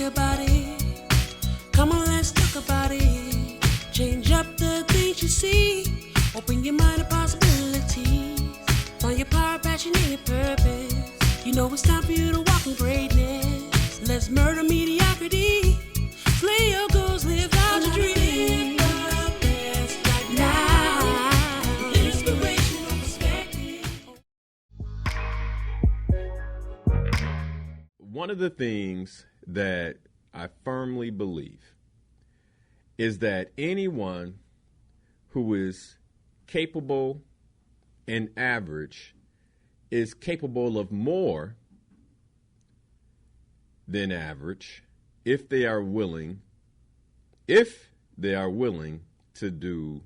me about it. Come on, let's talk about it. Change up the things you see. Open your mind to possibilities. Find your power, passion, and your purpose. You know it's time for you to walk in greatness. Let's murder mediocrity. Slay your goals, live out your dream. One of the things that I firmly believe is that anyone who is capable and average is capable of more than average if they are willing to do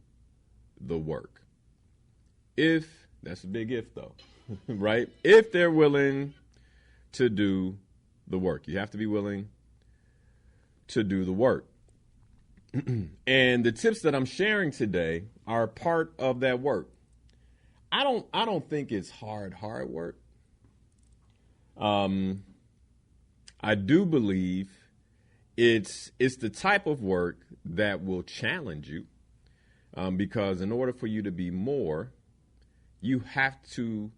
the work. That's a big if though, right? If they're willing to do the work. You have to be willing to do the work. And the tips that I'm sharing today are part of that work. I don't think it's hard work. I do believe it's the type of work that will challenge you, because in order for you to be more, you have to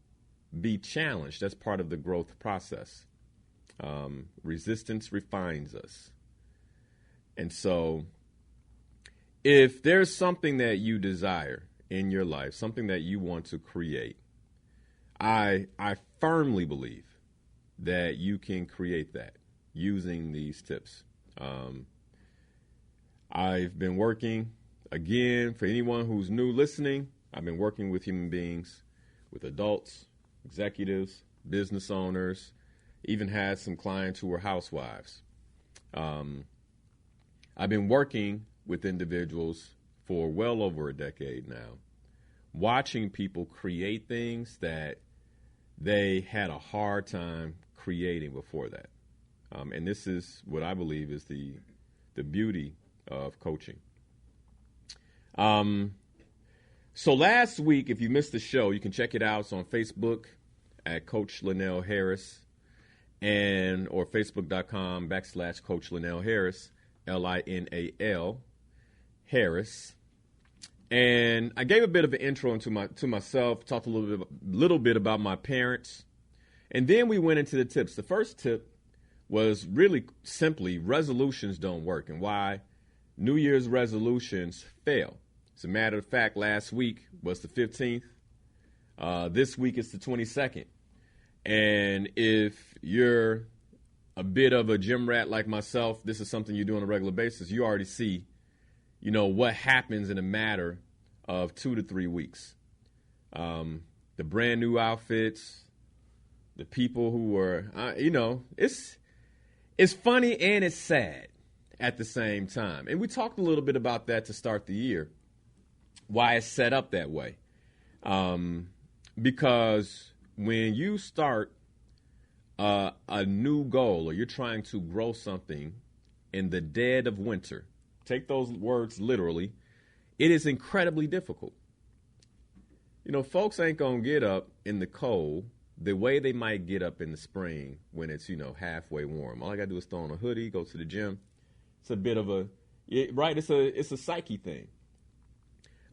be challenged. That's part of the growth process. Resistance refines us. And so if there's something that you desire in your life, something that you want to create, I firmly believe that you can create that using these tips. I've been working, again, for anyone who's new listening, I've been working with human beings, with adults, executives, business owners, even had some clients who were housewives. I've been working with individuals for well over a decade now, watching people create things that they had a hard time creating before that. And this is what I believe is the beauty of coaching. So last week, if you missed the show, you can check it out. It's on Facebook at Coach Linnell Harris or Facebook.com/Coach Linnell Harris, Linnal Harris. And I gave a bit of an intro to myself, talked a little bit about my parents, and then we went into the tips. The first tip was really simply resolutions don't work and why New Year's resolutions fail. As a matter of fact, last week was the 15th. This week is the 22nd. And if you're a bit of a gym rat like myself, this is something you do on a regular basis, you already see, what happens in a matter of 2 to 3 weeks. The brand new outfits, the people who were, it's funny and it's sad at the same time. And we talked a little bit about that to start the year, why it's set up that way. Because when you start a new goal or you're trying to grow something in the dead of winter, take those words literally, it is incredibly difficult. Folks ain't going to get up in the cold the way they might get up in the spring when it's, halfway warm. All I got to do is throw on a hoodie, go to the gym. It's a bit of right? It's a psyche thing.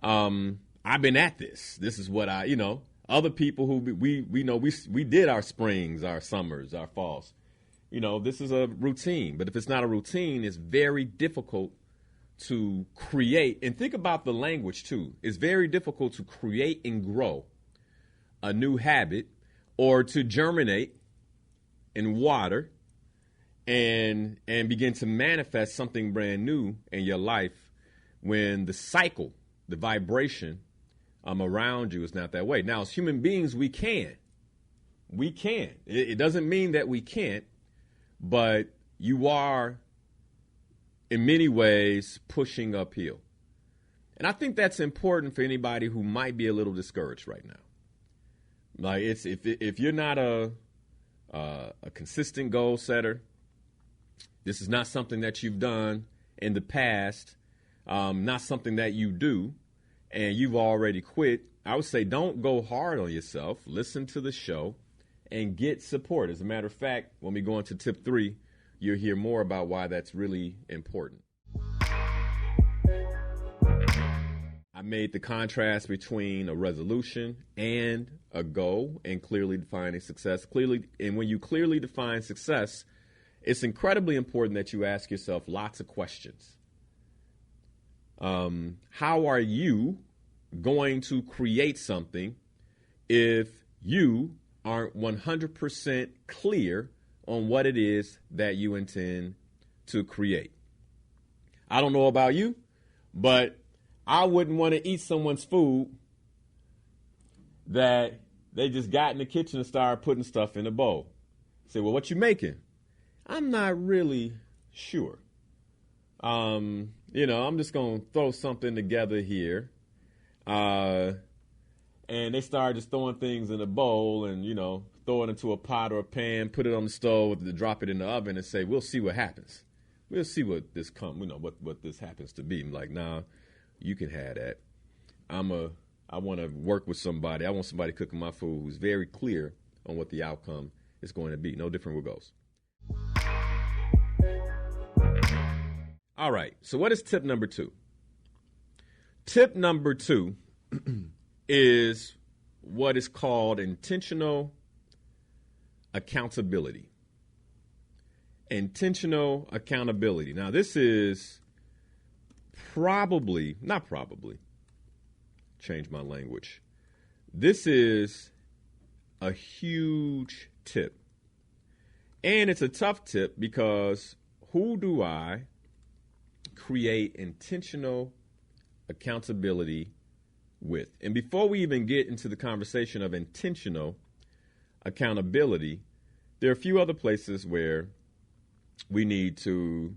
I've been at this. This is what other people who we did our springs, our summers, our falls. This is a routine. But if it's not a routine, it's very difficult to create. And think about the language, too. It's very difficult to create and grow a new habit or to germinate in water and begin to manifest something brand new in your life when the cycle, the vibration around you is not that way. Now, as human beings, we can. It doesn't mean that we can't, but you are, in many ways, pushing uphill. And I think that's important for anybody who might be a little discouraged right now. Like, if you're not a consistent goal setter, this is not something that you've done in the past, not something that you do, and you've already quit, I would say don't go hard on yourself. Listen to the show and get support. As a matter of fact, when we go into tip 3, you'll hear more about why that's really important. I made the contrast between a resolution and a goal and clearly defining success. And when you clearly define success, it's incredibly important that you ask yourself lots of questions. How are you going to create something if you aren't 100% clear on what it is that you intend to create? I don't know about you, but I wouldn't want to eat someone's food that they just got in the kitchen and started putting stuff in a bowl. Say, well, what you making? I'm not really sure. I'm just going to throw something together here. And they started just throwing things in a bowl and, throw it into a pot or a pan, put it on the stove, drop it in the oven and say, we'll see what happens. We'll see what this what this happens to be. I'm like, nah, you can have that. I want to work with somebody. I want somebody cooking my food who's very clear on what the outcome is going to be. No different with goals. All right. So what is tip number 2? Tip number 2 is what is called intentional accountability. Intentional accountability. Now, this is change my language. This is a huge tip. And it's a tough tip because who do I create intentional accountability with? And before we even get into the conversation of intentional accountability, there are a few other places where we need to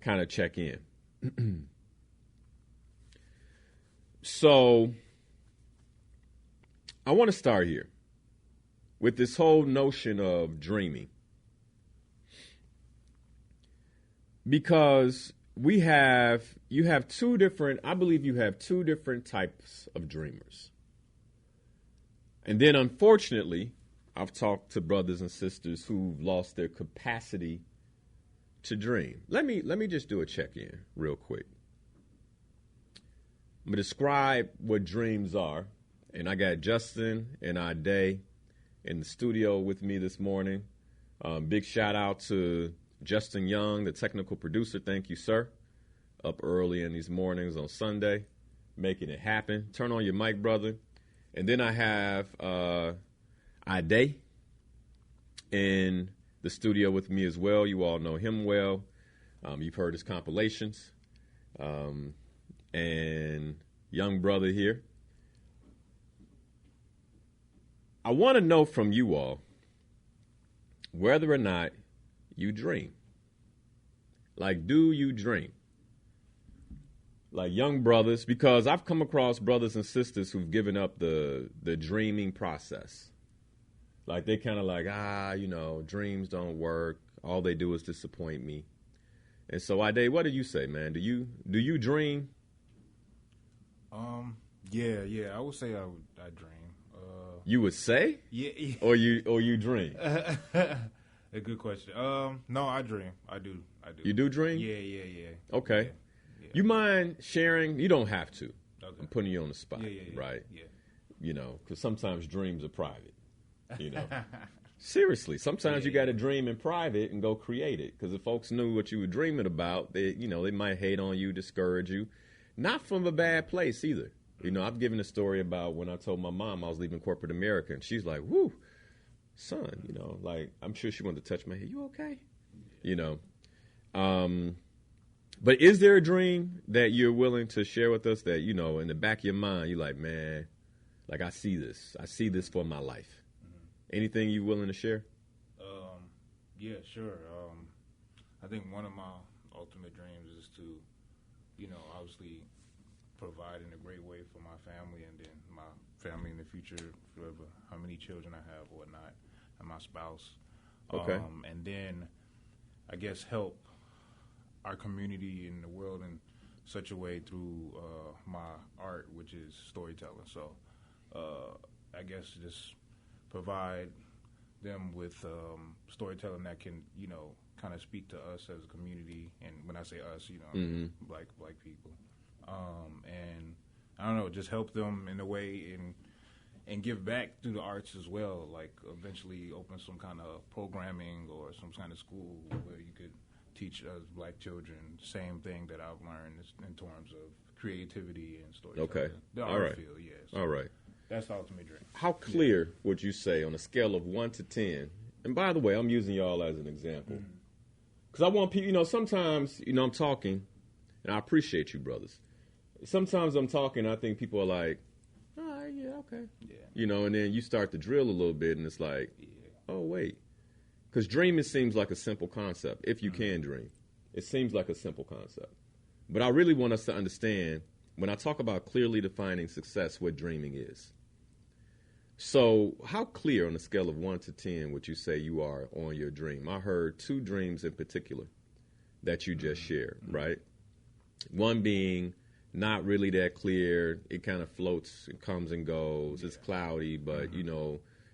kind of check in. So I want to start here with this whole notion of dreaming. Because you have two different types of dreamers. And then unfortunately, I've talked to brothers and sisters who've lost their capacity to dream. Let me just do a check-in real quick. I'm going to describe what dreams are. And I got Justin and Ade in the studio with me this morning. Big shout out to Justin Young, the technical producer. Thank you, sir. Up early in these mornings on Sunday, making it happen. Turn on your mic, brother. And then I have Ade in the studio with me as well. You all know him well. You've heard his compilations. And young brother here. I want to know from you all whether or not you dream. Like, do you dream? Like young brothers, because I've come across brothers and sisters who've given up the dreaming process. Like they kind of like, dreams don't work. All they do is disappoint me. And so, Ade, what do you say, man? Do you dream? Yeah. I would say I dream. You would say? Yeah. Or you dream? A good question. No, I dream. I do. You do dream? Yeah. Okay. Yeah. You mind sharing? You don't have to. Okay. I'm putting you on the spot, yeah. right? Yeah. Because sometimes dreams are private. Seriously, sometimes you got to dream in private and go create it. Because if folks knew what you were dreaming about, they might hate on you, discourage you. Not from a bad place either. I've given a story about when I told my mom I was leaving corporate America, and she's like, "Whoo, son," like I'm sure she wanted to touch my head. You okay? But is there a dream that you're willing to share with us that in the back of your mind you're like, man, like I see this for my life? Anything you willing to share? Yeah, sure. I think one of my ultimate dreams is to, obviously provide in a great way for my family and then my family in the future, forever, how many children I have or whatnot, and my spouse. Okay. And then I guess help our community in the world in such a way through my art, which is storytelling. So I guess just provide them with storytelling that can, kind of speak to us as a community, and when I say us, you know, black people, and I don't know, just help them in a way and give back through the arts as well. Like eventually open some kind of programming or some kind of school where you could teach us black children the same thing that I've learned in terms of creativity and storytelling. Okay. The All art right. field, yeah. So All right. that's the ultimate dream. How clear would you say on a scale of 1 to 10? And by the way, I'm using y'all as an example. Because I want people, sometimes, I'm talking, and I appreciate you, brothers. Sometimes I'm talking, I think people are like, all right, yeah, okay. Yeah. And then you start to drill a little bit, and it's like, oh, wait. Because dreaming seems like a simple concept, if you can dream. It seems like a simple concept. But I really want us to understand, when I talk about clearly defining success, what dreaming is. So how clear on a scale of 1 to 10 would you say you are on your dream? I heard 2 dreams in particular that you just shared, right? One being not really that clear. It kind of floats, it comes and goes. It's cloudy, but,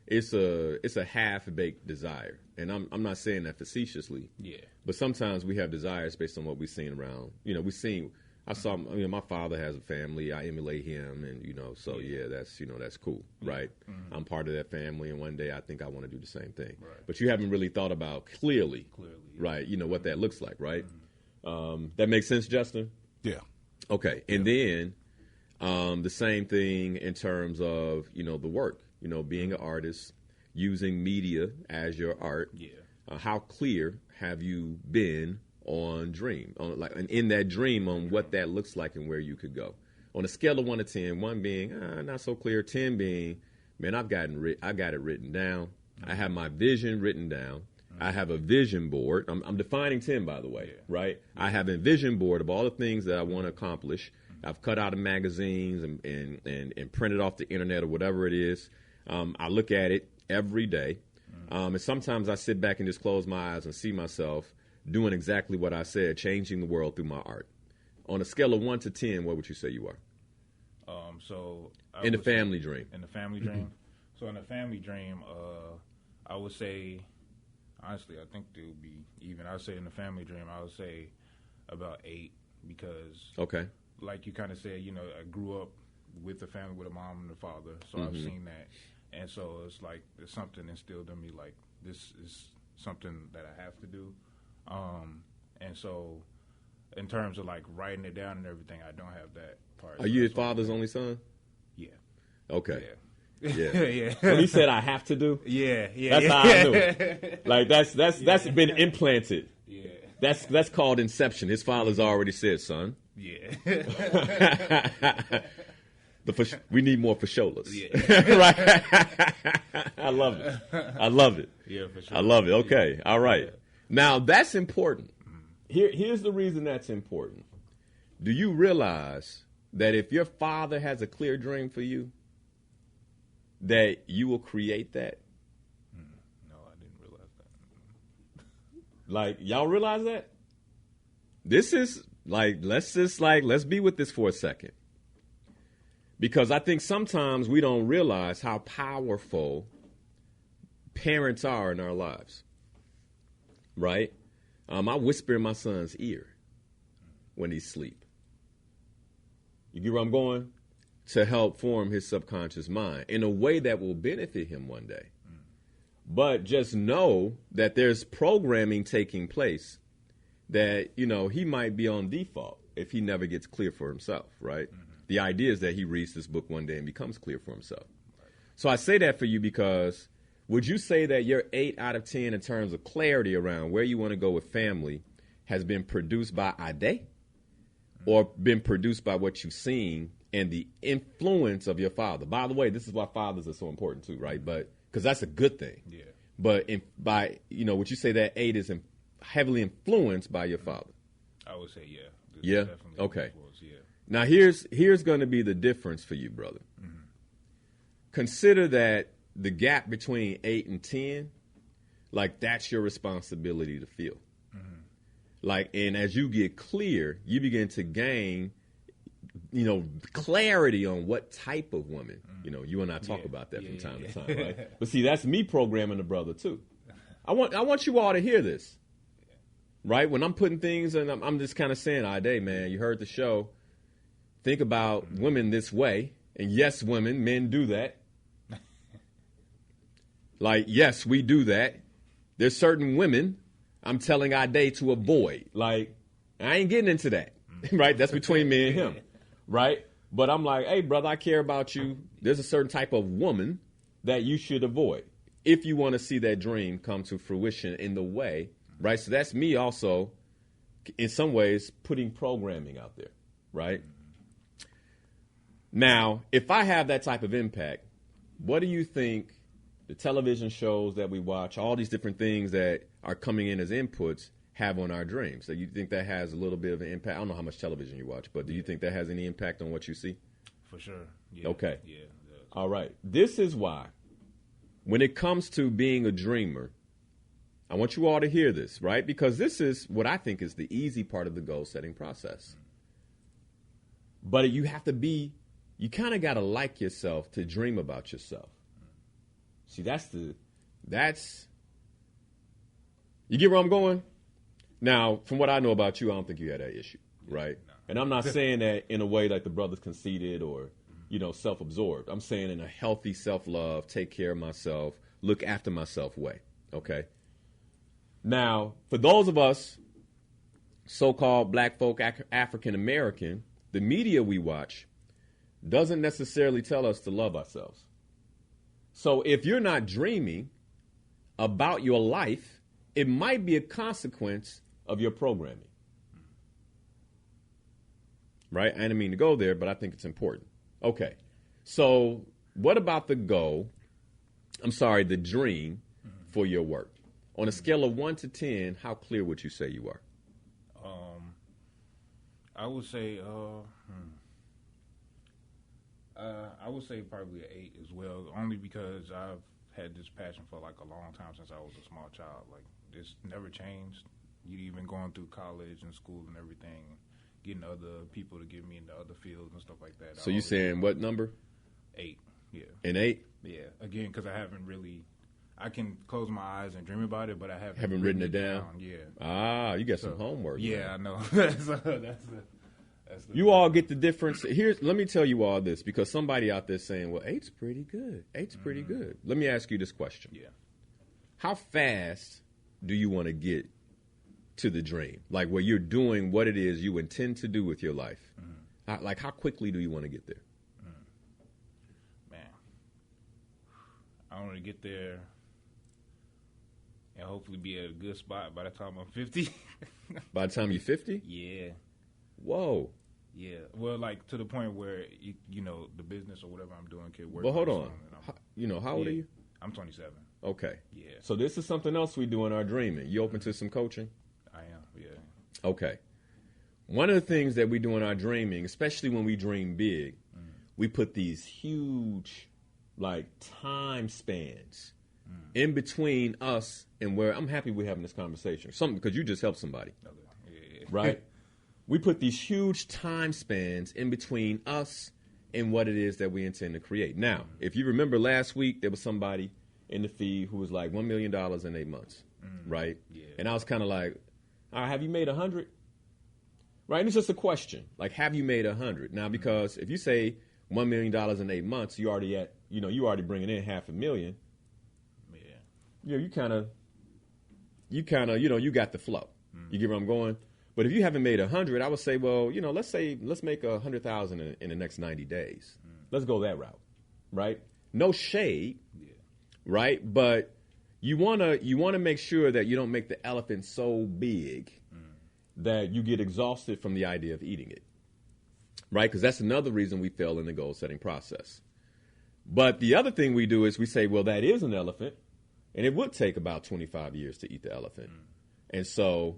it's a half-baked desire. And I'm not saying that facetiously. Yeah. But sometimes we have desires based on what we've seen around. My father has a family. I emulate him, and so that's cool, right? I'm part of that family, and one day I think I want to do the same thing. Right. But you haven't really thought about clearly, right? What that looks like, right? That makes sense, Justin? Yeah. Okay, and then the same thing in terms of the work. Being an artist, using media as your art. Yeah. How clear have you been on dream, and in that dream on what that looks like and where you could go? On a scale of 1 to 10, 1 being not so clear, 10 being, man, I got it written down. I have my vision written down. I have a vision board. I'm defining 10, by the way, right? I have a vision board of all the things that I want to accomplish. I've cut out of magazines and printed off the internet or whatever it is. I look at it every day. And sometimes I sit back and just close my eyes and see myself doing exactly what I said, changing the world through my art. On a scale of 1 to 10, what would you say you are? In the family dream. In the family dream? So in the family dream, I would say, honestly, I think it would be even. I would say in the family dream, I would say about 8 because, like you kind of said, I grew up with the family, with a mom and a father, so I've seen that. And so it's like there's something instilled in me, like this is something that I have to do. And so in terms of like writing it down and everything, I don't have that part. Are you your father's only son? Yeah. Okay. Yeah. Yeah. When he said I have to do? Yeah. That's how I knew it. Like that's been implanted. Yeah. That's called inception. His father's already said, son. Yeah. We need more fasholas. Yeah. Right? I love it. Yeah, for sure. I love it. Okay. All right. Yeah. Now, that's important. Here's the reason that's important. Do you realize that if your father has a clear dream for you, that you will create that? No, I didn't realize that. Like, y'all realize that? This is, let's be with this for a second. Because I think sometimes we don't realize how powerful parents are in our lives, right? I whisper in my son's ear when he's asleep. You get where I'm going? To help form his subconscious mind in a way that will benefit him one day. But just know that there's programming taking place that, he might be on default if he never gets clear for himself, right? The idea is that he reads this book one day and becomes clear for himself. So I say that for you because would you say that your 8 out of 10 in terms of clarity around where you want to go with family has been produced by Ade or been produced by what you've seen and the influence of your father? By the way, this is why fathers are so important too, right? But because that's a good thing. Yeah. But would you say that 8 is heavily influenced by your father? I would say, yeah. Yeah? Okay. Now, here's going to be the difference for you, brother. Consider that the gap between 8 and 10, like that's your responsibility to fill. And as you get clear, you begin to gain, clarity on what type of woman. You and I talk about that from time to time, right? But see, that's me programming the brother too. I want you all to hear this. right? When I'm putting things, and I'm just kind of saying, all right, hey, man, you heard the show. Think about women this way. And yes, women, men do that. Like, yes, we do that. There's certain women I'm telling our day to avoid. Like, I ain't getting into that, right? That's between me and him, right? But I'm like, hey, brother, I care about you. There's a certain type of woman that you should avoid if you want to see that dream come to fruition in the way, right? So that's me also, in some ways, putting programming out there, right? Now, if I have that type of impact, what do you think the television shows that we watch, all these different things that are coming in as inputs, have on our dreams? So you think that has a little bit of an impact? I don't know how much television you watch, but do you think that has any impact on what you see? For sure. Yeah. Okay. Yeah. All right. This is why, when it comes to being a dreamer, I want you all to hear this, right? Because this is what I think is the easy part of the goal setting process. But you have to be, you kind of got to like yourself to dream about yourself. See, you get where I'm going? Now, from what I know about you, I don't think you had that issue, right? No. And I'm not saying that in a way like the brother's conceited or, self-absorbed. I'm saying in a healthy self-love, take care of myself, look after myself way, okay? Now, for those of us, so-called black folk, African-American, the media we watch doesn't necessarily tell us to love ourselves. So if you're not dreaming about your life, it might be a consequence of your programming. Right? I didn't mean to go there, but I think it's important. Okay. So what about the dream for your work? On a scale of 1 to 10, how clear would you say you are? I would say, I would say probably an 8 as well, only because I've had this passion for like a long time since I was a small child. Like, it's never changed. You even going through college and school and everything, getting other people to get me into other fields and stuff like that. So you saying what number? 8, yeah. An 8? Yeah, again, because I haven't really, I can close my eyes and dream about it, but I haven't written it down. Yeah. Ah, you got some homework. Yeah, man. I know. that's the you all get the difference. Let me tell you all this, because somebody out there saying, well, 8's pretty good. 8's pretty good. Let me ask you this question. Yeah. How fast do you want to get to the dream? Like, where you're doing what it is you intend to do with your life. Like, how quickly do you want to get there? Man, I want to get there and hopefully be at a good spot by the time I'm 50. By the time you're 50? Yeah. Whoa. Yeah. Well, like, to the point where, the business or whatever I'm doing can work. Well, hold on. How old are you? I'm 27. Okay. Yeah. So this is something else we do in our dreaming. You open to some coaching? I am, yeah. Okay. One of the things that we do in our dreaming, especially when we dream big, we put these huge, like, time spans in between us and where I'm happy we're having this conversation. Something because you just helped somebody. Okay. Yeah. Right? We put these huge time spans in between us and what it is that we intend to create. Now, if you remember last week, there was somebody in the feed who was like $1 million in 8 months, right? Yeah. And I was kind of like, all right, have you made 100? Right? And it's just a question. Like, have you made 100? Now, because if you say $1 million in 8 months, you already bringing in $500,000. Yeah. You got the flow. You get where I'm going? But if you haven't made 100, I would say, well, let's make 100,000 in the next 90 days. Let's go that route, right? No shade, right? But you wanna make sure that you don't make the elephant so big that you get exhausted from the idea of eating it, right? Because that's another reason we fail in the goal setting process. But the other thing we do is we say, well, that is an elephant, and it would take about 25 years to eat the elephant, and so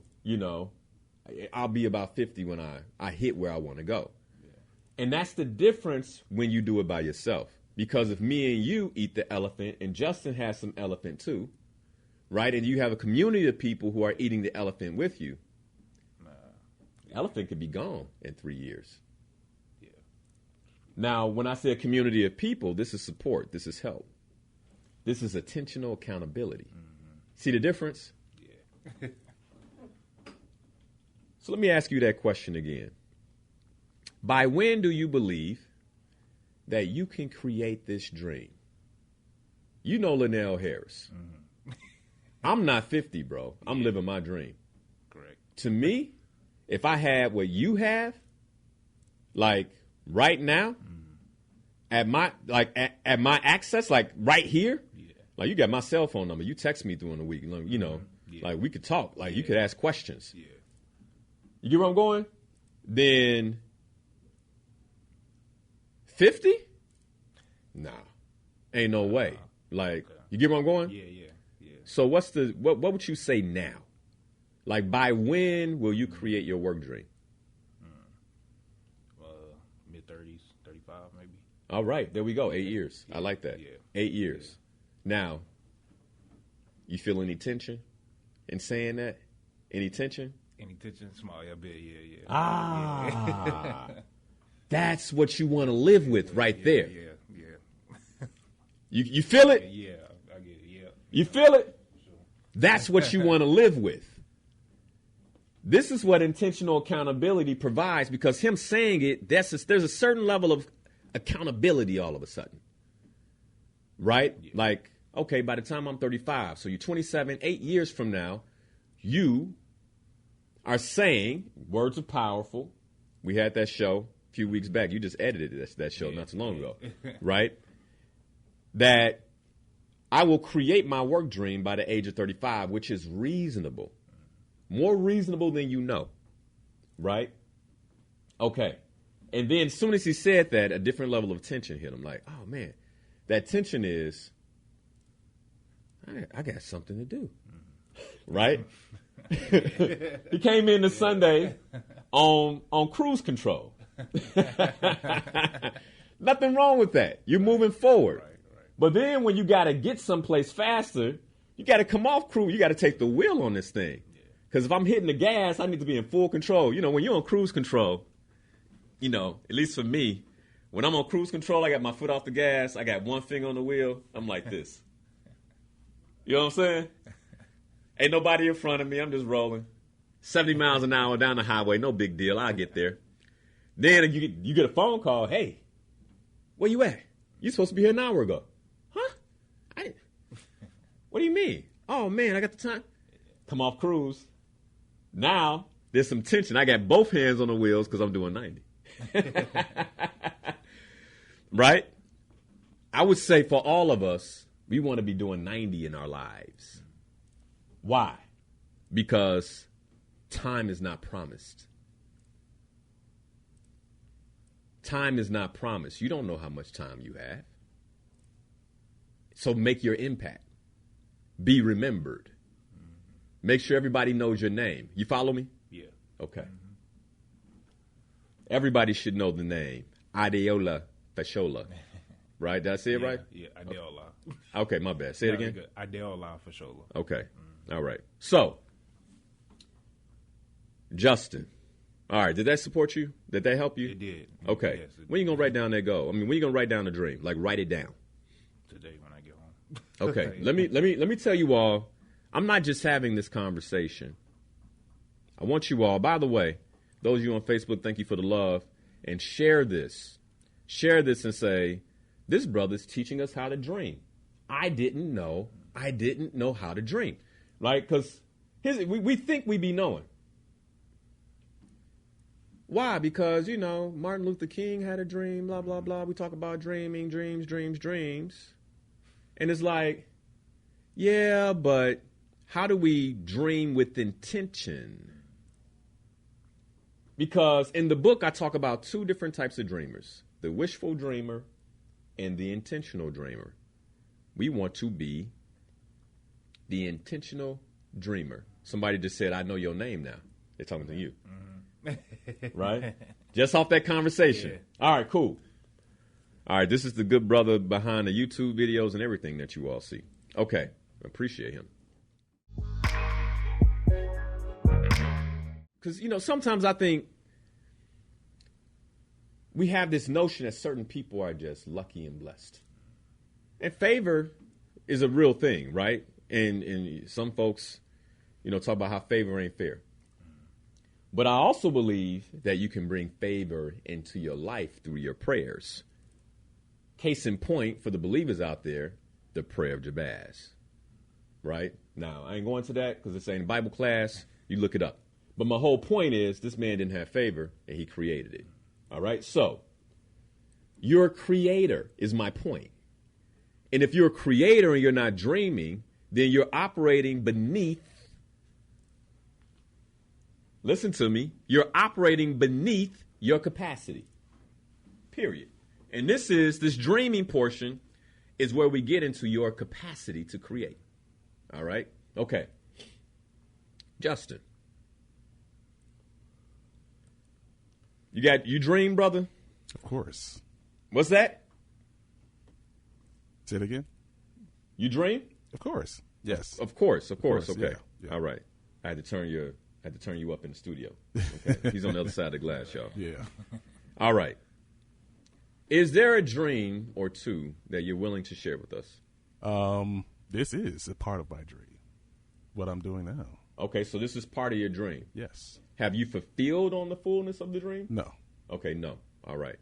I'll be about 50 when I hit where I want to go. Yeah. And that's the difference when you do it by yourself. Because if me and you eat the elephant and Justin has some elephant too, right, and you have a community of people who are eating the elephant with you, the elephant could be gone in 3 years. Yeah. Now, when I say a community of people, this is support. This is help. This is attentional accountability. See the difference? Yeah. So let me ask you that question again. By when do you believe that you can create this dream? You know Linnell Harris. Mm-hmm. I'm not 50, bro. I'm living my dream. Correct. To me, if I had what you have, like right now, at my access, like right here, like you got my cell phone number. You text me during the week, you know, like we could talk. Like you could ask questions. Yeah. You get where I'm going? Then 50? Nah, ain't no way. Like you get where I'm going? Yeah. So what would you say now? Like by when will you create your work dream? Mid-30s, 35 maybe. All right, there we go. 8 years. I like that. Yeah. 8 years. Now, you feel any tension in saying that? Any tension? Any tension? Small, yeah, bit, yeah. Ah, that's what you want to live with right there. Yeah. You feel it? Yeah, I get it, yeah. You feel it? Sure. That's what you want to live with. This is what intentional accountability provides, because him saying it, there's a certain level of accountability all of a sudden. Right? Yeah. Like, okay, by the time I'm 35, so you're 27, 8 years from now, you are saying, words are powerful. We had that show a few weeks back. You just edited that show not too long ago. Right? That I will create my work dream by the age of 35, which is reasonable. More reasonable than you know. Right? Okay. And then as soon as he said that, a different level of tension hit him. Like, oh, man, that tension is, I got something to do. Right? He came in this Sunday on cruise control. Nothing wrong with that. You're moving forward. Right. But then when you got to get someplace faster, you got to come off cruise. You got to take the wheel on this thing. Because if I'm hitting the gas, I need to be in full control. You know, when you're on cruise control, you know, at least for me, when I'm on cruise control, I got my foot off the gas. I got one finger on the wheel. I'm like this. You know what I'm saying? Ain't nobody in front of me. I'm just rolling. 70 miles an hour down the highway. No big deal. I'll get there. Then you get a phone call. Hey, where you at? You supposed to be here an hour ago. Huh? What do you mean? Oh, man, I got the time. Come off cruise. Now, there's some tension. I got both hands on the wheels because I'm doing 90. Right? I would say for all of us, we want to be doing 90 in our lives. Why? Because time is not promised. Time is not promised. You don't know how much time you have. So make your impact. Be remembered. Make sure everybody knows your name. You follow me? Yeah. Okay. Mm-hmm. Everybody should know the name. Adeola Fashola. Right? Did I say it right? Yeah, Adeola. Okay, my bad. Say it again. Good. Adeola Fashola. Okay. All right. So, Justin. All right. Did that support you? Did that help you? It did. Okay. Yes, it when you going to write down that goal? I mean, when you going to write down the dream? Like, write it down. Today when I get home. Okay. Let me tell you all, I'm not just having this conversation. I want you all, by the way, those of you on Facebook, thank you for the love. And share this. Share this and say, this brother's teaching us how to dream. I didn't know how to dream. Right? Because we think we be knowing. Why? Because, you know, Martin Luther King had a dream, blah, blah, blah. We talk about dreaming, dreams. And it's like, yeah, but how do we dream with intention? Because in the book, I talk about two different types of dreamers, the wishful dreamer and the intentional dreamer. We want to be the intentional dreamer. Somebody just said, I know your name now. They're talking to you. Mm-hmm. Right? Just off that conversation. Yeah. All right, cool. All right, this is the good brother behind the YouTube videos and everything that you all see. Okay, appreciate him. Because, you know, sometimes I think we have this notion that certain people are just lucky and blessed. And favor is a real thing, right? And some folks, you know, talk about how favor ain't fair. But I also believe that you can bring favor into your life through your prayers. Case in point, for the believers out there, the prayer of Jabez. Right? Now, I ain't going to that because it's in Bible class. You look it up. But my whole point is this man didn't have favor, and he created it. All right? So, you're a creator is my point. And if you're a creator and you're not dreaming, then you're operating beneath. Listen to me. You're operating beneath your capacity. Period. And this dreaming portion is where we get into your capacity to create. All right? Okay. Justin. You dream, brother? Of course. What's that? Say it again. You dream? Of course. Yes. Of course. Okay. Yeah. All right. I had to turn you up in the studio. Okay. He's on the other side of the glass, y'all. Yeah. All right. Is there a dream or two that you're willing to share with us? This is a part of my dream. What I'm doing now. Okay, so this is part of your dream. Yes. Have you fulfilled on the fullness of the dream? No. Okay, no. All right.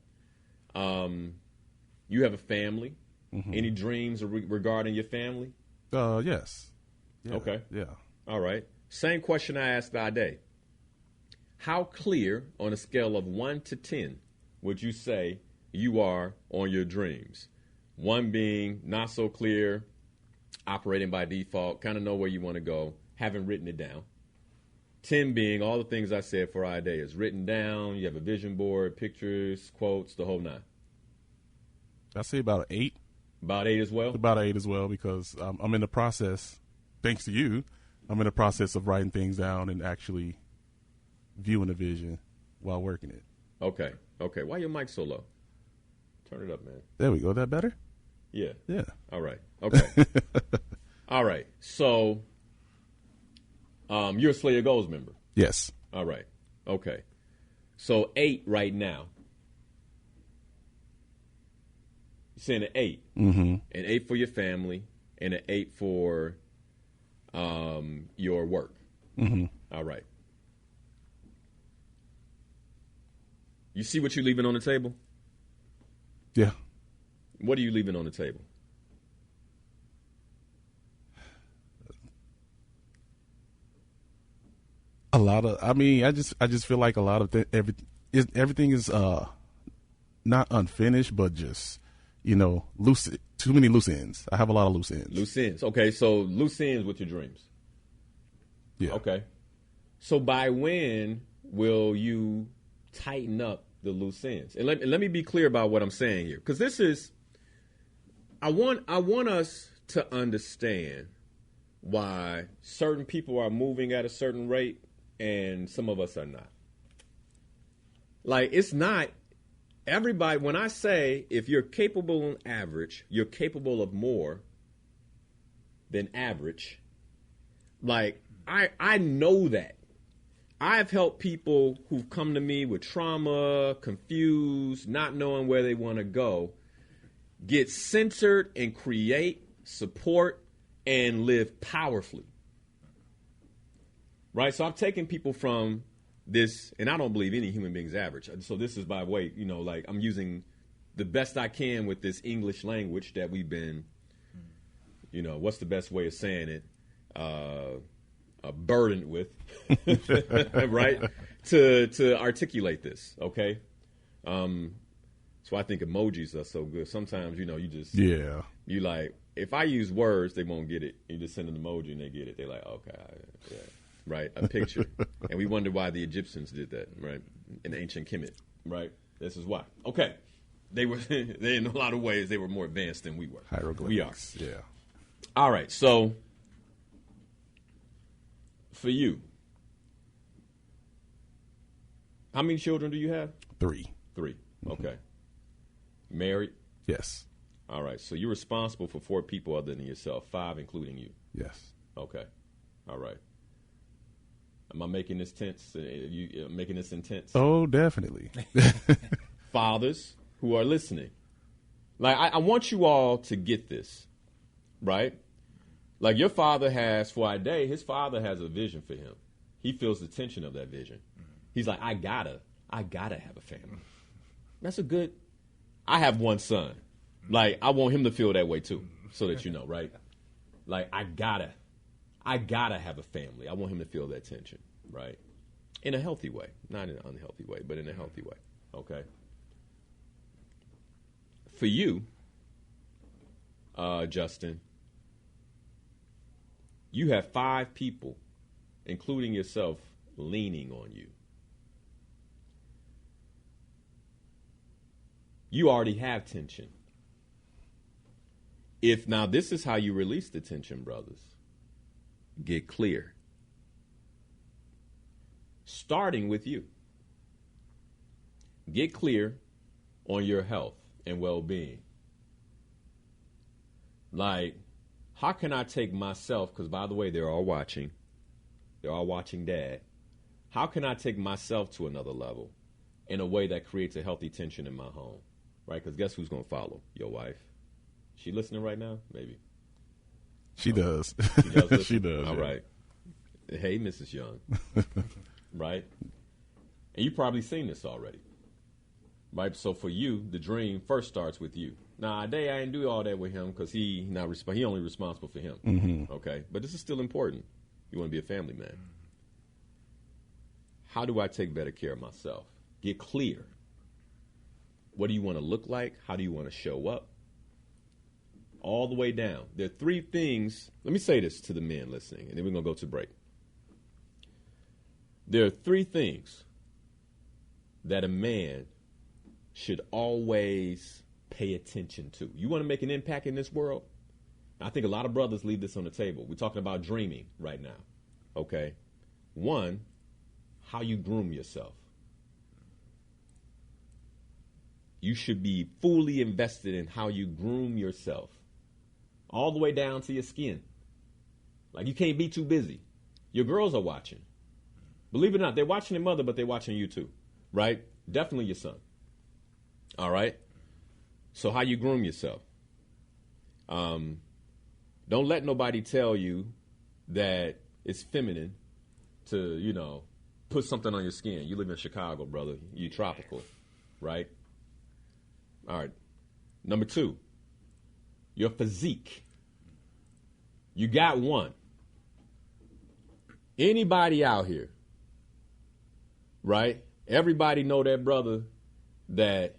You have a family. Mm-hmm. Any dreams regarding your family? Yes. Yeah. Okay. Yeah. All right. Same question I asked Ade. How clear on a scale of 1 to 10 would you say you are on your dreams? 1 being not so clear, operating by default, kind of know where you want to go, haven't written it down. 10 being all the things I said for Ade is written down, you have a vision board, pictures, quotes, the whole 9. I say about 8. About 8 as well? About 8 as well, because I'm in the process, thanks to you, I'm in the process of writing things down and actually viewing the vision while working it. Okay. Why your mic so low? Turn it up, man. There we go. That better? Yeah. Yeah. All right. Okay. All right. So, you're a Slayer Goals member? Yes. All right. Okay. So 8 right now. You're saying an 8. Mm-hmm. An 8 for your family and an 8 for your work. Mm-hmm. All right. You see what you're leaving on the table? Yeah. What are you leaving on the table? A lot of. I mean, I just feel like a lot of everything is not unfinished, but just loose. Too many loose ends. I have a lot of loose ends. Loose ends. Okay, so loose ends with your dreams. Yeah. Okay. So by when will you tighten up the loose ends? And let me be clear about what I'm saying here, because this is. I want us to understand why certain people are moving at a certain rate and some of us are not. Like, it's not everybody. When I say if you're capable on average, you're capable of more than average. Like, I know that. I've helped people who've come to me with trauma, confused, not knowing where they want to go, get centered and create, support, and live powerfully. Right? So I've taken people from this, and I don't believe any human being's average. So this is by way, like I'm using the best I can with this English language that we've been, what's the best way of saying it? Burdened with, right? To articulate this, okay? So I think emojis are so good. Sometimes, you just... Yeah. You like, if I use words, they won't get it. You just send an emoji and they get it. They're like, okay, yeah. Right? A picture. And we wonder why the Egyptians did that, right? In ancient Kemet, right? This is why. Okay. They in a lot of ways, they were more advanced than we were. Hieroglyphics. We are. Yeah. All right. So, for you, how many children do you have? 3. 3. Okay. Married? Yes. All right. So you're responsible for 4 people other than yourself, 5 including you. Yes. Okay. All right. Am I making this tense? You making this intense? Oh, definitely. Fathers who are listening, like I want you all to get this, right? Like your father has for Ade, his father has a vision for him. He feels the tension of that vision. He's like, I gotta have a family. That's a good. I have one son. Like, I want him to feel that way too, so that you know, right? Like, I gotta have a family. I want him to feel that tension, right? In a healthy way, not in an unhealthy way, but in a healthy way. Okay. For you, Justin, you have 5 people, including yourself, leaning on you. You already have tension. If now this is how you release the tension, brothers. Get clear. Starting with you. Get clear on your health and well-being. Like, how can I take myself, because by the way, they're all watching Dad. How can I take myself to another level in a way that creates a healthy tension in my home? Right? Because guess who's going to follow? Your wife. She listening right now? Maybe. She does. She does listen? She does. All right. Hey, Mrs. Young. Right? And you've probably seen this already. Right? So for you, the dream first starts with you. Now, I didn't do all that with him because he only responsible for him. Mm-hmm. Okay? But this is still important. You want to be a family man. How do I take better care of myself? Get clear. What do you want to look like? How do you want to show up? All the way down. There are 3 things. Let me say this to the men listening, and then we're going to go to break. There are 3 things that a man should always pay attention to. You want to make an impact in this world? I think a lot of brothers leave this on the table. We're talking about dreaming right now. Okay? 1, how you groom yourself. You should be fully invested in how you groom yourself. All the way down to your skin. Like, you can't be too busy. Your girls are watching. Believe it or not, they're watching their mother, but they're watching you too. Right? Definitely your son. All right? So how you groom yourself. Don't let nobody tell you that it's feminine to, put something on your skin. You live in Chicago, brother. You tropical. Right? All right. Number 2, your physique. You got one. Anybody out here, right? Everybody know that brother that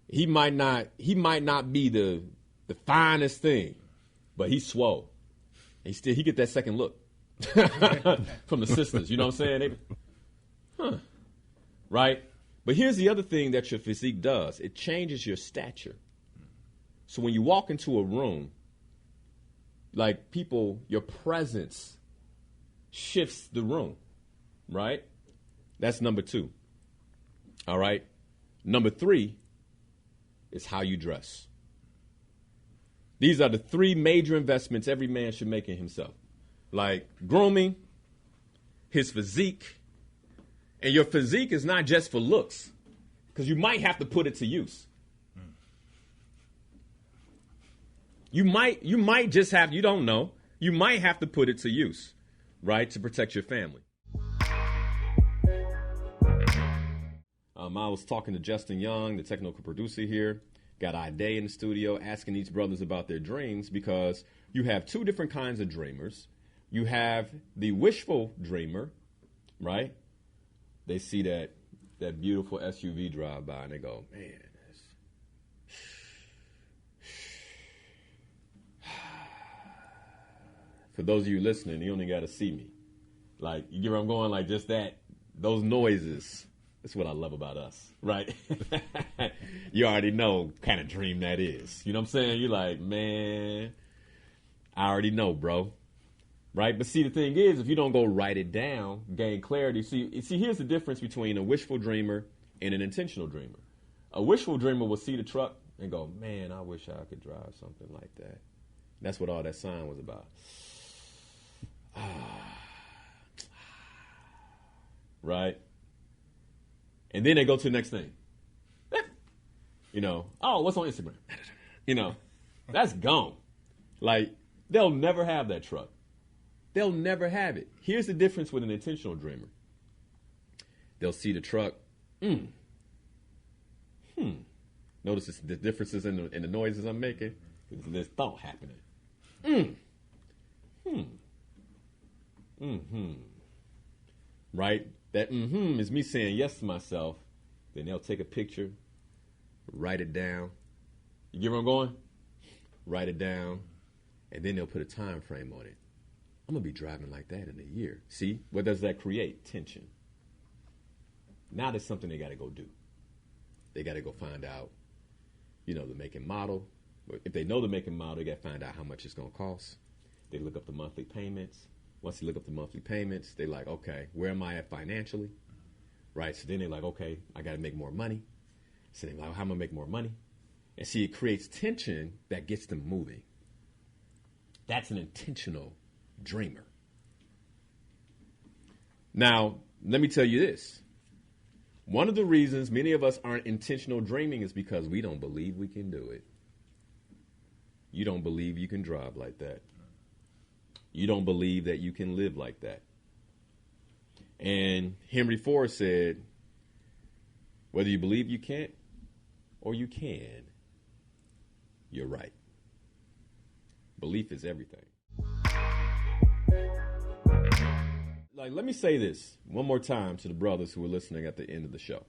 he might not be the finest thing, but he's swole. He get that second look from the sisters. You know what I'm saying? Right? But here's the other thing that your physique does. It changes your stature. So when you walk into a room, like your presence shifts the room, right? That's number 2. All right? Number 3 is how you dress. These are the 3 major investments every man should make in himself. Like grooming, his physique. And your physique is not just for looks, because you might have to put it to use. You might just have, you don't know, you might have to put it to use, right, to protect your family. I was talking to Justin Young, the technical producer here. Got Ide in the studio asking these brothers about their dreams, because you have 2 different kinds of dreamers. You have the wishful dreamer, right? They see that beautiful SUV drive by and they go, man, for those of you listening, you only got to see me. Like, you get where I'm going? Like, just those noises. That's what I love about us, right? You already know what kind of dream that is. You know what I'm saying? You're like, man, I already know, bro. Right? But see, the thing is, if you don't go write it down, gain clarity. See, here's the difference between a wishful dreamer and an intentional dreamer. A wishful dreamer will see the truck and go, man, I wish I could drive something like that. That's what all that sign was about. Right? And then they go to the next thing. Oh, what's on Instagram? That's gone. Like, they'll never have that truck. They'll never have it. Here's the difference with an intentional dreamer. They'll see the truck. Notice the differences in the noises I'm making. There's thought happening. Right? That is me saying yes to myself. Then they'll take a picture, write it down. You get where I'm going? Write it down, and then they'll put a time frame on it. I'm going to be driving like that in a year. See? What does that create? Tension. Now there's something they got to go do. They got to go find out, the make and model. If they know the make and model, they got to find out how much it's going to cost. They look up the monthly payments. Once they look up the monthly payments, they're like, okay, where am I at financially? Right? So then they're like, okay, I got to make more money. So they're like, how am I going to make more money? And see, it creates tension that gets them moving. That's an intentional dreamer. Now, let me tell you this. One of the reasons many of us aren't intentional dreaming is because we don't believe we can do it. You don't believe you can drive like that. You don't believe that you can live like that. And Henry Ford said, whether you believe you can't or you can, you're right. Belief is everything. Like, let me say this one more time to the brothers who are listening at the end of the show.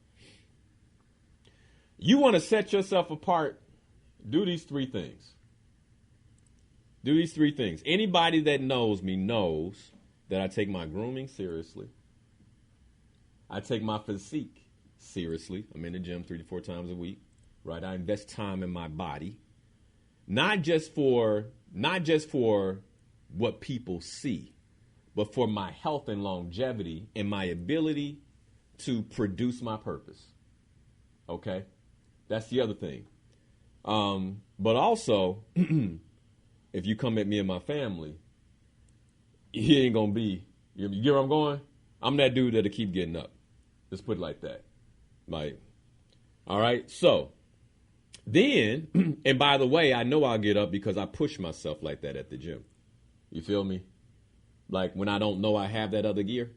You want to set yourself apart, do these three things. Do these three things. Anybody that knows me knows that I take my grooming seriously. I take my physique seriously. I'm in the gym 3 to 4 times a week, right? I invest time in my body, not just for what people see, but for my health and longevity and my ability to produce my purpose. Okay? That's the other thing. But also, if you come at me and my family, he ain't going to be, you get where I'm going? I'm that dude that'll keep getting up. Let's put it like that. Like, all right? So, then, and by the way, I know I'll get up because I push myself like that at the gym. You feel me? Like when I don't know I have that other gear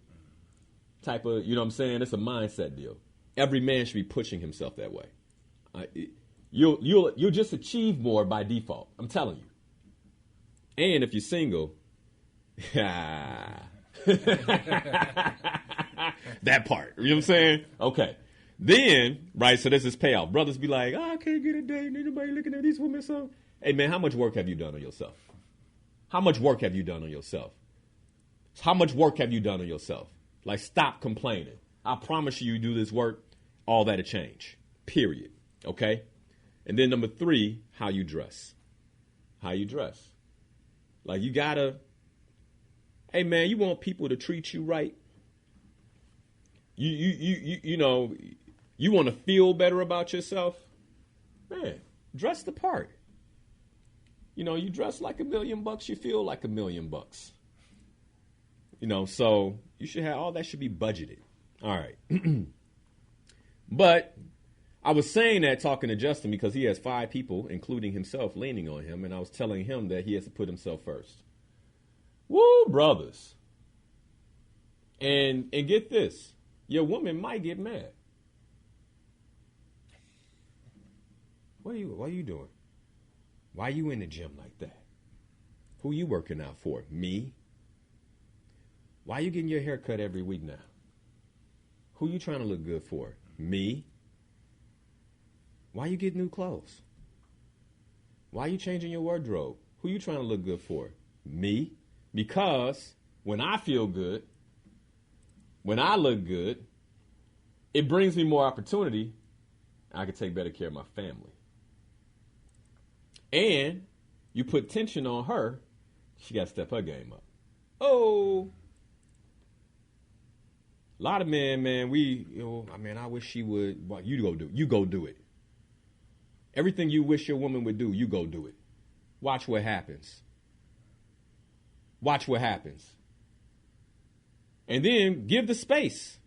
type of, you know what I'm saying? It's a mindset deal. Every man should be pushing himself that way. You'll just achieve more by default. I'm telling you. And if you're single, that part, you know what I'm saying? Okay. Then, right, so this is payout. Brothers be like, I can't get a date. Anybody looking at these women? So, hey, man, how much work have you done on yourself? How much work have you done on yourself? How much work have you done on yourself? Like, stop complaining. I promise you do this work, all that'll change. Period. Okay? And then number 3, how you dress. How you dress. Like, you gotta, hey, man, you want people to treat you right. You know, you want to feel better about yourself. Man, dress the part. You know, you dress like $1 million, you feel like $1 million. You know, so you should have, all that should be budgeted. All right. But I was saying that talking to Justin because he has 5 people, including himself, leaning on him. And I was telling him that he has to put himself first. Woo, brothers. And get this. Your woman might get mad. Why are you doing? Why are you in the gym like that? Who you working out for? Me? Why are you getting your hair cut every week now? Who you trying to look good for? Me? Why you get new clothes? Why you changing your wardrobe? Who you trying to look good for? Me? Because when I feel good, when I look good, it brings me more opportunity. I can take better care of my family. And you put tension on her, she got to step her game up. Oh. A lot of men, man, I wish she would. Well, you go do it. Everything you wish your woman would do, you go do it. Watch what happens. Watch what happens. And then give the space.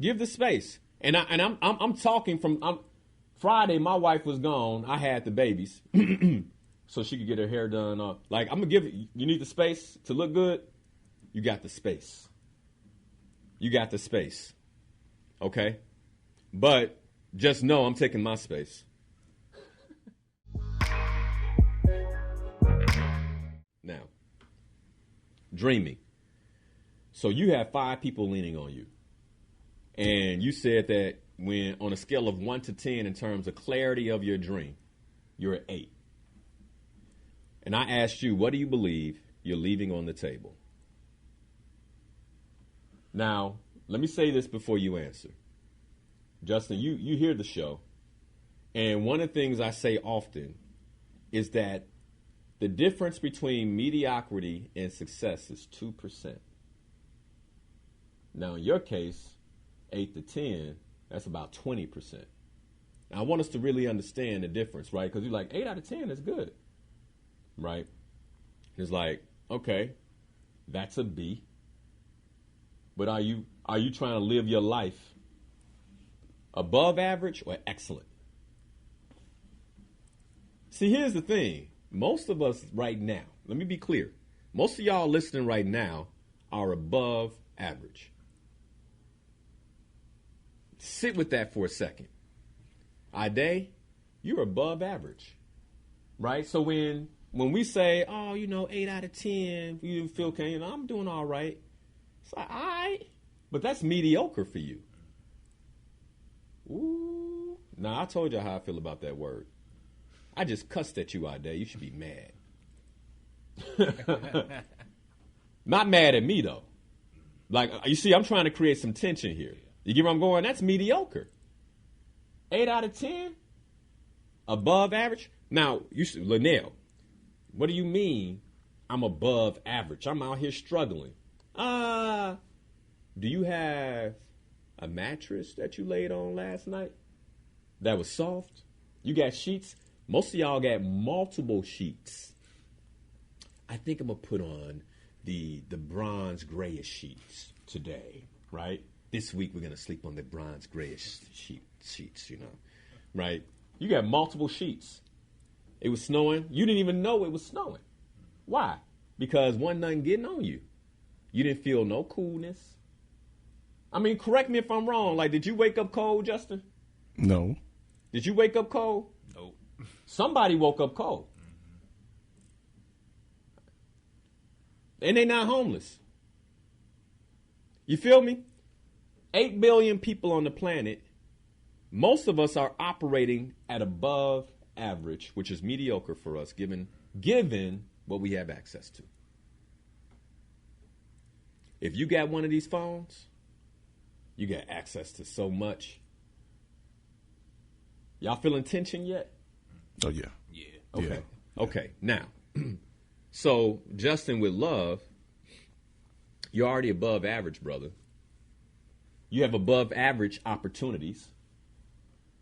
Give the space. And I'm talking from Friday. My wife was gone. I had the babies, so she could get her hair done. Like I'm gonna give it. You need the space to look good. You got the space. You got the space. Okay? But just know I'm taking my space. Now, dreaming. So you have 5 people leaning on you. And you said that when on a scale of 1 to 10 in terms of clarity of your dream, you're at 8. And I asked you, what do you believe you're leaving on the table? Now, let me say this before you answer. Justin, you hear the show. And one of the things I say often is that the difference between mediocrity and success is 2%. Now, in your case, 8 to 10, that's about 20%. Now, I want us to really understand the difference, right? Because you're like, 8 out of 10 is good, right? It's like, okay, that's a B. But are you trying to live your life above average or excellent? See, here's the thing. Most of us right now, let me be clear. Most of y'all listening right now are above average. Sit with that for a second. Ide, you're above average, right? So when we say, oh, 8 out of 10, you feel okay, I'm doing all right. It's like, all right, but that's mediocre for you. Ooh. Now, I told you how I feel about that word. I just cussed at you, Ide. You should be mad. Not mad at me, though. Like, you see, I'm trying to create some tension here. You get where I'm going? That's mediocre. 8 out of 10? Above average? Now, Linnell, what do you mean I'm above average? I'm out here struggling. Do you have a mattress that you laid on last night that was soft? You got sheets? Most of y'all got multiple sheets. I think I'm going to put on the bronze grayish sheets today, right? This week we're going to sleep on the bronze grayish sheets, right? You got multiple sheets. It was snowing. You didn't even know it was snowing. Why? Because wasn't nothing getting on you. You didn't feel no coolness. I mean, correct me if I'm wrong. Like, did you wake up cold, Justin? No. Did you wake up cold? Nope. Somebody woke up cold. And they not homeless. You feel me? 8 billion people on the planet. Most of us are operating at above average, which is mediocre for us, given what we have access to. If you got one of these phones, you got access to so much. Y'all feeling tension yet? Oh, yeah. Yeah. Okay. Yeah. Okay. Now, so Justin, with love, you're already above average, brother. You have above average opportunities.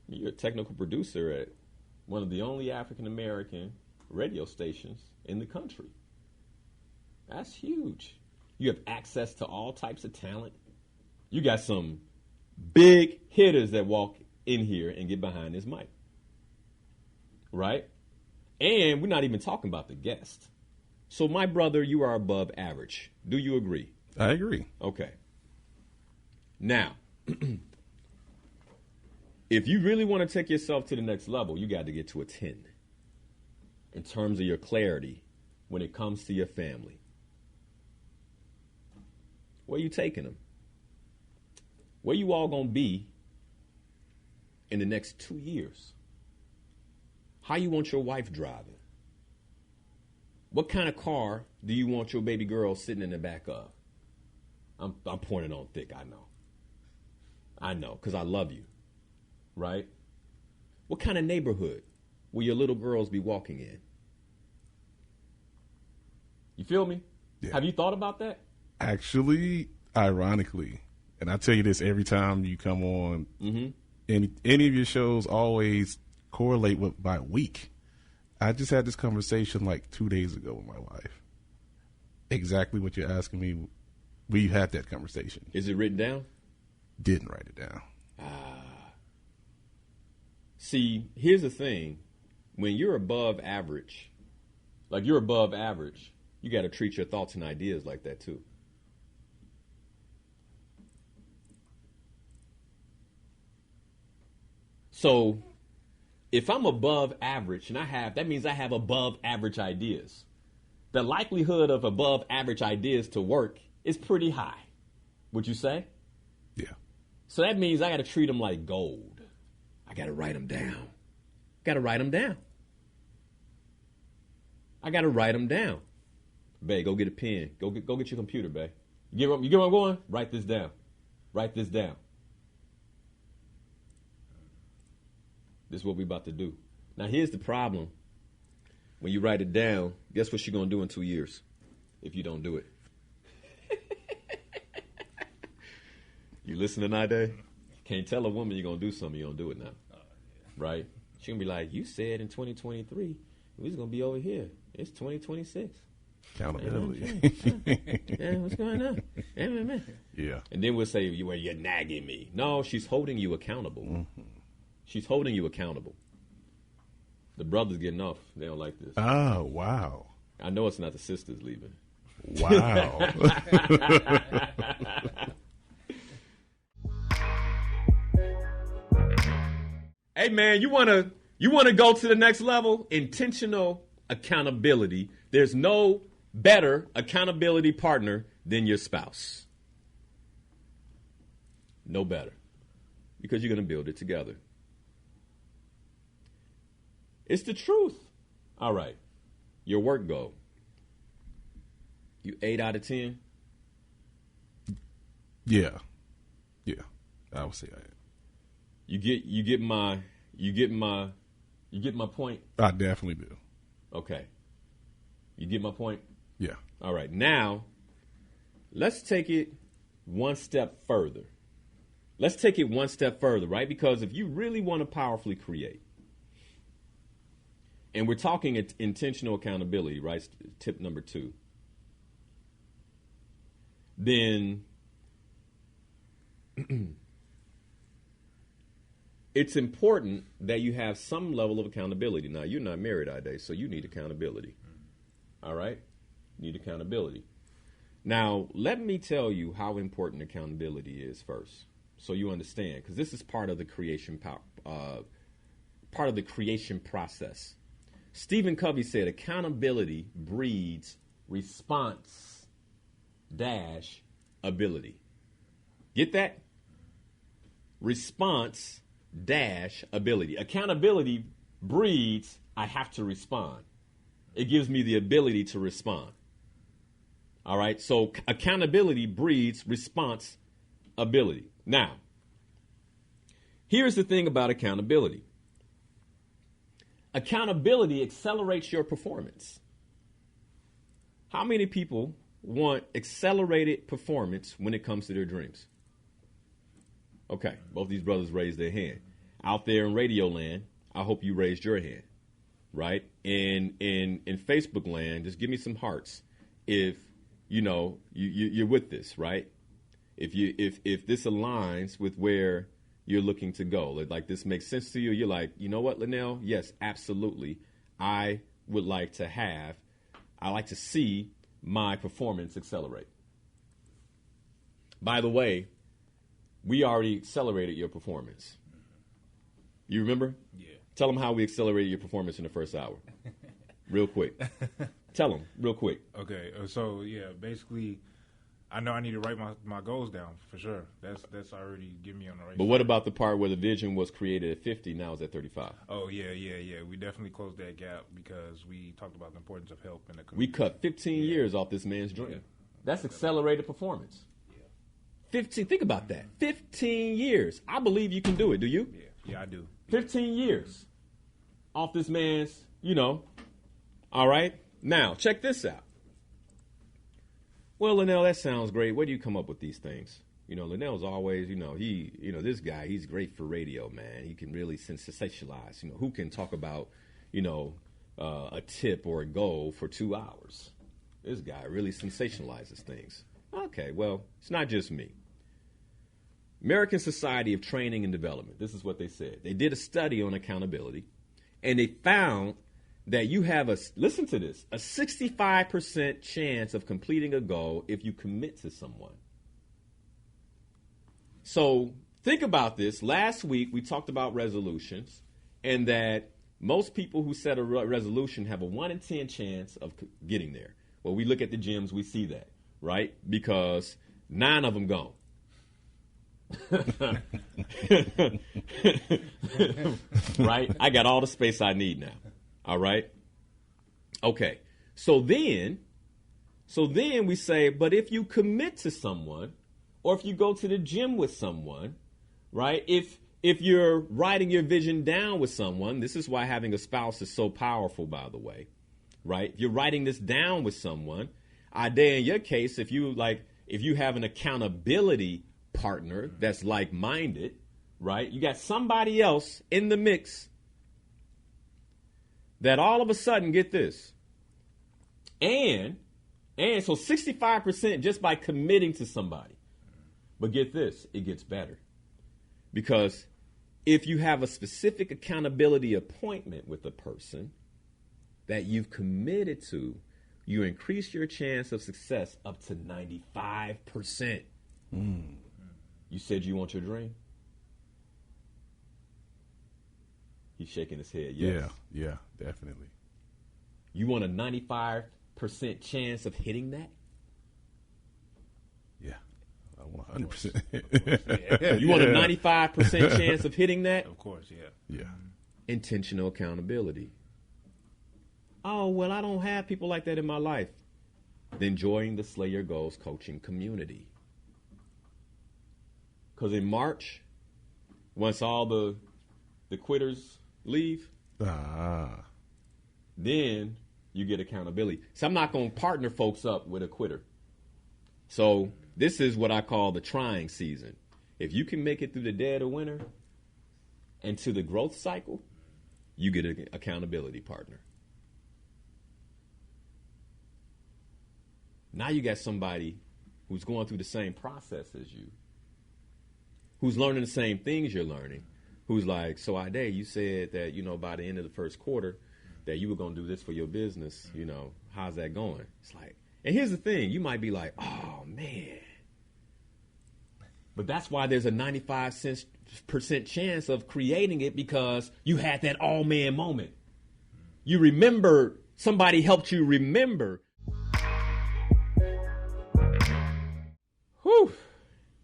You're a technical producer at one of the only African American radio stations in the country. That's huge. You have access to all types of talent. You got some big hitters that walk in here and get behind this mic. Right? And we're not even talking about the guest. So, my brother, you are above average. Do you agree? I agree. Okay. Now, if you really want to take yourself to the next level, you got to get to a 10 in terms of your clarity when it comes to your family. Where you taking them? Where you all going to be in the next 2 years? How you want your wife driving? What kind of car do you want your baby girl sitting in the back of? I'm pointing on thick, I know, because I love you, right? What kind of neighborhood will your little girls be walking in? You feel me? Yeah. Have you thought about that? Actually, ironically, and I tell you this every time you come on, any of your shows always correlate with my week. I just had this conversation like 2 days ago with my wife. Exactly what you're asking me. We had that conversation. Is it written down? Didn't write it down. See, here's the thing. When you're above average, you got to treat your thoughts and ideas like that too. So if I'm above average, and that means I have above average ideas. The likelihood of above average ideas to work is pretty high. Would you say? Yeah. So that means I got to treat them like gold. I got to write them down. I got to write them down. Babe, go get a pen. Go get your computer, babe. You get where I'm going? Write this down. This is what we about to do. Now, here's the problem. When you write it down, guess what you're going to do in 2 years if you don't do it? You listening, Ide? Can't tell a woman you're going to do something, you don't do it now. Right? She's going to be like, you said in 2023, we was going to be over here. It's 2026. Accountability. Yeah, what's going on? Yeah. And then we'll say, well, you're nagging me. No, she's holding you accountable. Mm-hmm. She's holding you accountable. The brothers getting off. They don't like this. Oh, wow. I know it's not the sisters leaving. Wow. Hey, man, you wanna go to the next level? Intentional accountability. There's no better accountability partner than your spouse. No better. Because you're going to build it together. It's the truth. All right. Your work goal. You 8 out of 10? Yeah. I would say that. You get my point? I definitely do. Okay. You get my point? Yeah. All right. Now, let's take it one step further. Right? Because if you really want to powerfully create, and we're talking intentional accountability, right? Tip number 2. Then it's important that you have some level of accountability. Now, you're not married, Ide, so you need accountability. All right? You need accountability. Now, let me tell you how important accountability is first, so you understand, because this is part of the creation process. Stephen Covey said, accountability breeds response dash ability. Get that? Response dash ability. Accountability breeds I have to respond. It gives me the ability to respond. All right? So accountability breeds response ability. Now, here's the thing about accountability. Accountability accelerates your performance. How many people want accelerated performance when it comes to their dreams? Okay, both these brothers raised their hand. Out there in radio land, I hope you raised your hand, right? In Facebook land, just give me some hearts if you're with this, right? If this aligns with where you're looking to go, like this makes sense to you, you're like, you know what, Linnell? Yes, absolutely. I like to see my performance accelerate. By the way, we already accelerated your performance. You remember? Yeah. Tell them how we accelerated your performance in the first hour. Real quick. Tell them real quick. Okay. So, yeah, basically, I know I need to write my goals down for sure. That's already getting me on the right But track. what about the part where the vision was created at 50, now it's at 35? Oh, yeah. We definitely closed that gap because we talked about the importance of help in the We community. cut 15 years off this man's dream. Yeah. That's accelerated performance. 15, think about that. 15 years. I believe you can do it. Do you? Yeah, I do. 15 years off this man's, All right. Now, check this out. Well, Linnell, that sounds great. Where do you come up with these things? Linnell's always, this guy, he's great for radio, man. He can really sensationalize. Who can talk about, a tip or a goal for 2 hours? This guy really sensationalizes things. Okay, well, it's not just me. American Society of Training and Development, this is what they said. They did a study on accountability, and they found that you have listen to this, a 65% chance of completing a goal if you commit to someone. So think about this. Last week, we talked about resolutions and that most people who set a resolution have a 1 in 10 chance of getting there. Well, we look at the gyms, we see that, right? Because 9 of them gone. Right? I got all the space I need now. All right? Okay. So then we say, but if you commit to someone, or if you go to the gym with someone, right? If you're writing your vision down with someone, this is why having a spouse is so powerful, by the way, right? If you're writing this down with someone, I dare in your case, if you have an accountability partner that's like-minded, right? You got somebody else in the mix that all of a sudden, get this, and so 65% just by committing to somebody. But get this, it gets better. Because if you have a specific accountability appointment with a person that you've committed to, you increase your chance of success up to 95%. You said you want your dream? He's shaking his head. Yes. Yeah, definitely. You want a 95% chance of hitting that? Yeah. I want 100%. You want a 95% chance of hitting that? Of course, yeah. Yeah. Intentional accountability. Oh, well, I don't have people like that in my life. Then join the Slay Your Goals coaching community. Because in March, once all the quitters leave, then you get accountability. So I'm not going to partner folks up with a quitter. So this is what I call the trying season. If you can make it through the dead of winter and to the growth cycle, you get an accountability partner. Now you got somebody who's going through the same process as you, who's learning the same things you're learning, who's like, so Ade, you said that, by the end of the first quarter that you were going to do this for your business, how's that going? It's like, and here's the thing, you might be like, oh, man. But that's why there's a 95% chance of creating it, because you had that all-man moment. You remember, somebody helped you remember. Whew.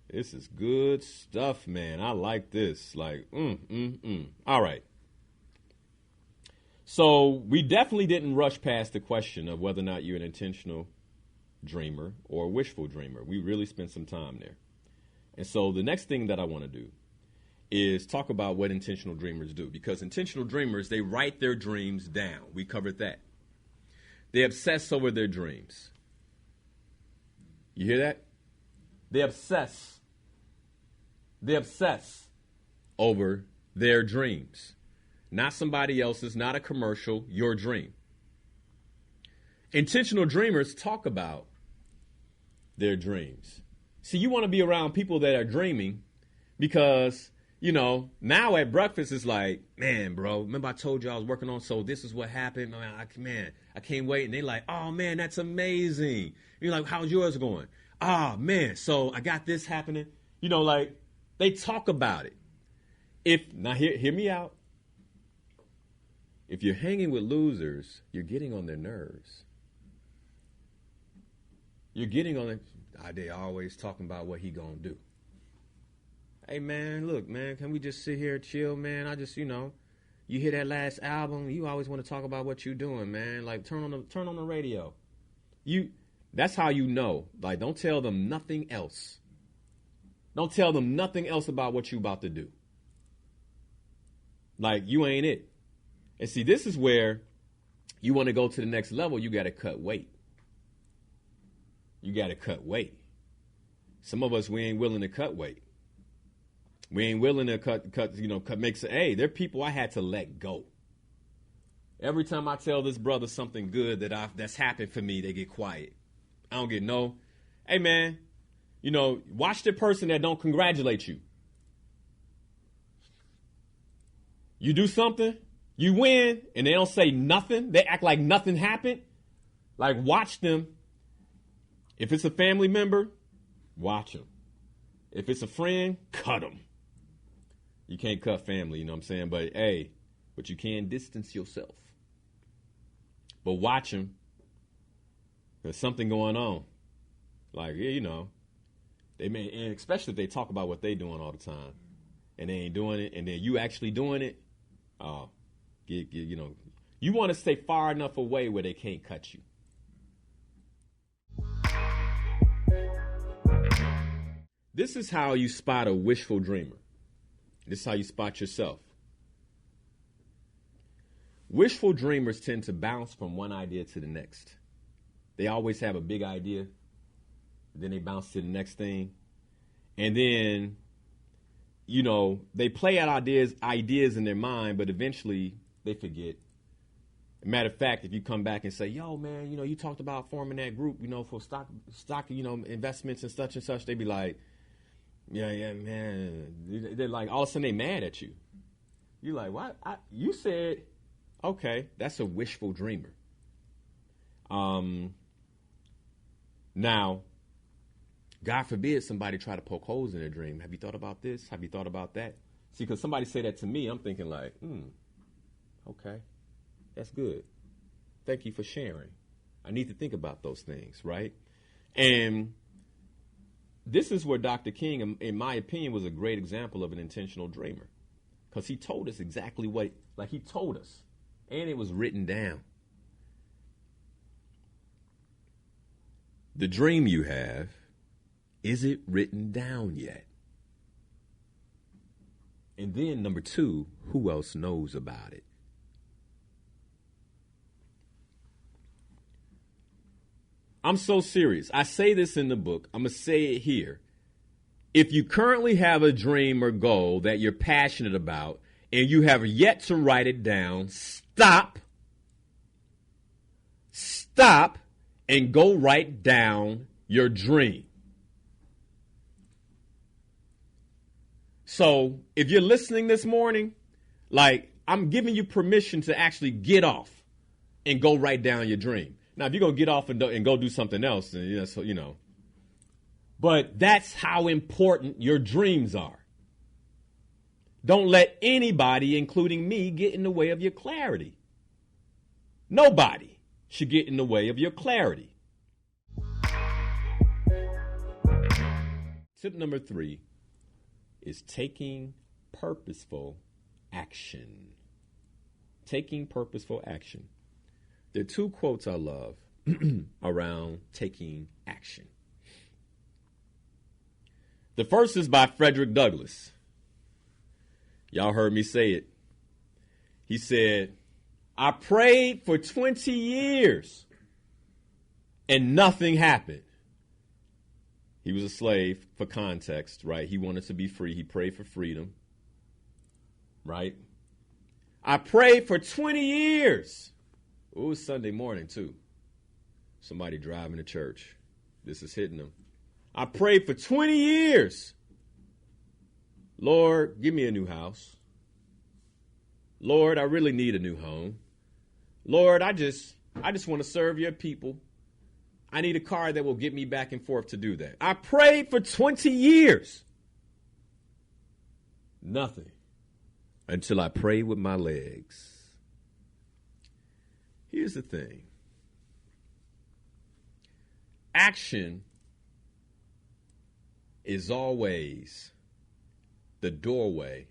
This is good stuff, man. I like this. Like, All right. So we definitely didn't rush past the question of whether or not you're an intentional dreamer or a wishful dreamer. We really spent some time there. And so the next thing that I want to do is talk about what intentional dreamers do. Because intentional dreamers, they write their dreams down. We covered that. They obsess over their dreams. You hear that? They obsess. They obsess over their dreams. Not somebody else's, not a commercial, your dream. Intentional dreamers talk about their dreams. See, you want to be around people that are dreaming because, now at breakfast it's like, man, bro, remember I told you I was working on, so this is what happened. Man, I can't wait. And they like, oh, man, that's amazing. You're like, how's yours going? Ah, man, so I got this happening. They talk about it. Now hear me out. If you're hanging with losers, you're getting on their nerves. You're getting on it. They always talking about what he gonna do. Hey, man, look, man, can we just sit here and chill, man? I just, you hear that last album, you always want to talk about what you doing, man. Like, turn on the radio. That's how you know. Like, don't tell them nothing else. Don't tell them nothing else about what you about to do. Like, you ain't it. And see, this is where you want to go to the next level. You got to cut weight. You got to cut weight. Some of us, we ain't willing to cut weight. We ain't willing to hey, there are people I had to let go. Every time I tell this brother something good that's happened for me, they get quiet. I don't get no. Hey, man, watch the person that don't congratulate you. You do something, you win, and they don't say nothing. They act like nothing happened. Like, watch them. If it's a family member, watch them. If it's a friend, cut them. You can't cut family, you know what I'm saying? But you can distance yourself. But watch them. There's something going on. Like, yeah, you know, they may, and especially if they talk about what they doing all the time, and they ain't doing it, and then you actually doing it. You know, you want to stay far enough away where they can't cut you. This is how you spot a wishful dreamer. This is how you spot yourself. Wishful dreamers tend to bounce from one idea to the next. They always have a big idea, then they bounce to the next thing. And then, you know, they play out ideas in their mind, but eventually they forget. Matter of fact, if you come back and say, yo, man, you know, you talked about forming that group, you know, for stock, you know, investments and such, they be like, yeah, man. They're like, all of a sudden they mad at you. You're like, what? You said, okay, that's a wishful dreamer. Now, God forbid somebody try to poke holes in their dream. Have you thought about this? Have you thought about that? See, because somebody say that to me, I'm thinking like, okay, that's good. Thank you for sharing. I need to think about those things, right? And this is where Dr. King, in my opinion, was a great example of an intentional dreamer. Because he told us exactly he told us. And it was written down. The dream you have, is it written down yet? And then number 2, who else knows about it? I'm so serious. I say this in the book. I'm going to say it here. If you currently have a dream or goal that you're passionate about and you have yet to write it down, stop, and go write down your dream. So if you're listening this morning, like, I'm giving you permission to actually get off and go write down your dream. Now, if you're going to get off and go do something else, then, you know. But that's how important your dreams are. Don't let anybody, including me, get in the way of your clarity. Nobody should get in the way of your clarity. Tip number 3 is taking purposeful action. Taking purposeful action. There are 2 quotes I love around taking action. The first is by Frederick Douglass. Y'all heard me say it. He said, I prayed for 20 years and nothing happened. He was a slave, for context, right? He wanted to be free. He prayed for freedom, right? I prayed for 20 years. It was Sunday morning, too. Somebody driving to church. This is hitting them. I prayed for 20 years. Lord, give me a new house. Lord, I really need a new home. Lord, I just want to serve your people. I need a car that will get me back and forth to do that. I prayed for 20 years. Nothing. Until I prayed with my legs. Here's the thing. Action is always the doorway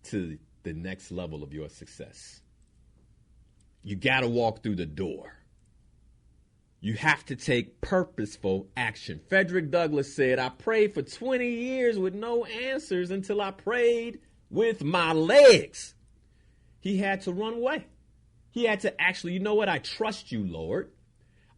to the next level of your success. You got to walk through the door. You have to take purposeful action. Frederick Douglass said, I prayed for 20 years with no answers until I prayed with my legs. He had to run away. He had to actually, you know what? I trust you, Lord.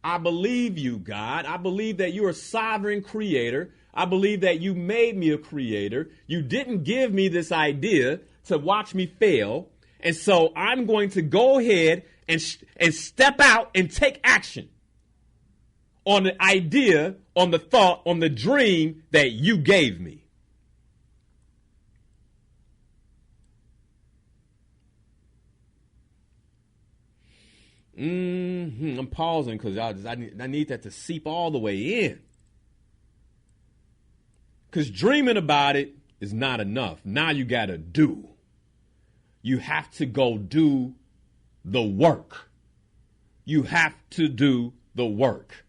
I believe you, God. I believe that you're a sovereign creator. I believe that you made me a creator. You didn't give me this idea to watch me fail. And so I'm going to go ahead and step out and take action on the idea, on the thought, on the dream that you gave me. I'm pausing because I need that to seep all the way in. Because dreaming about it is not enough. Now you got to do. You have to go do the work. You have to do the work.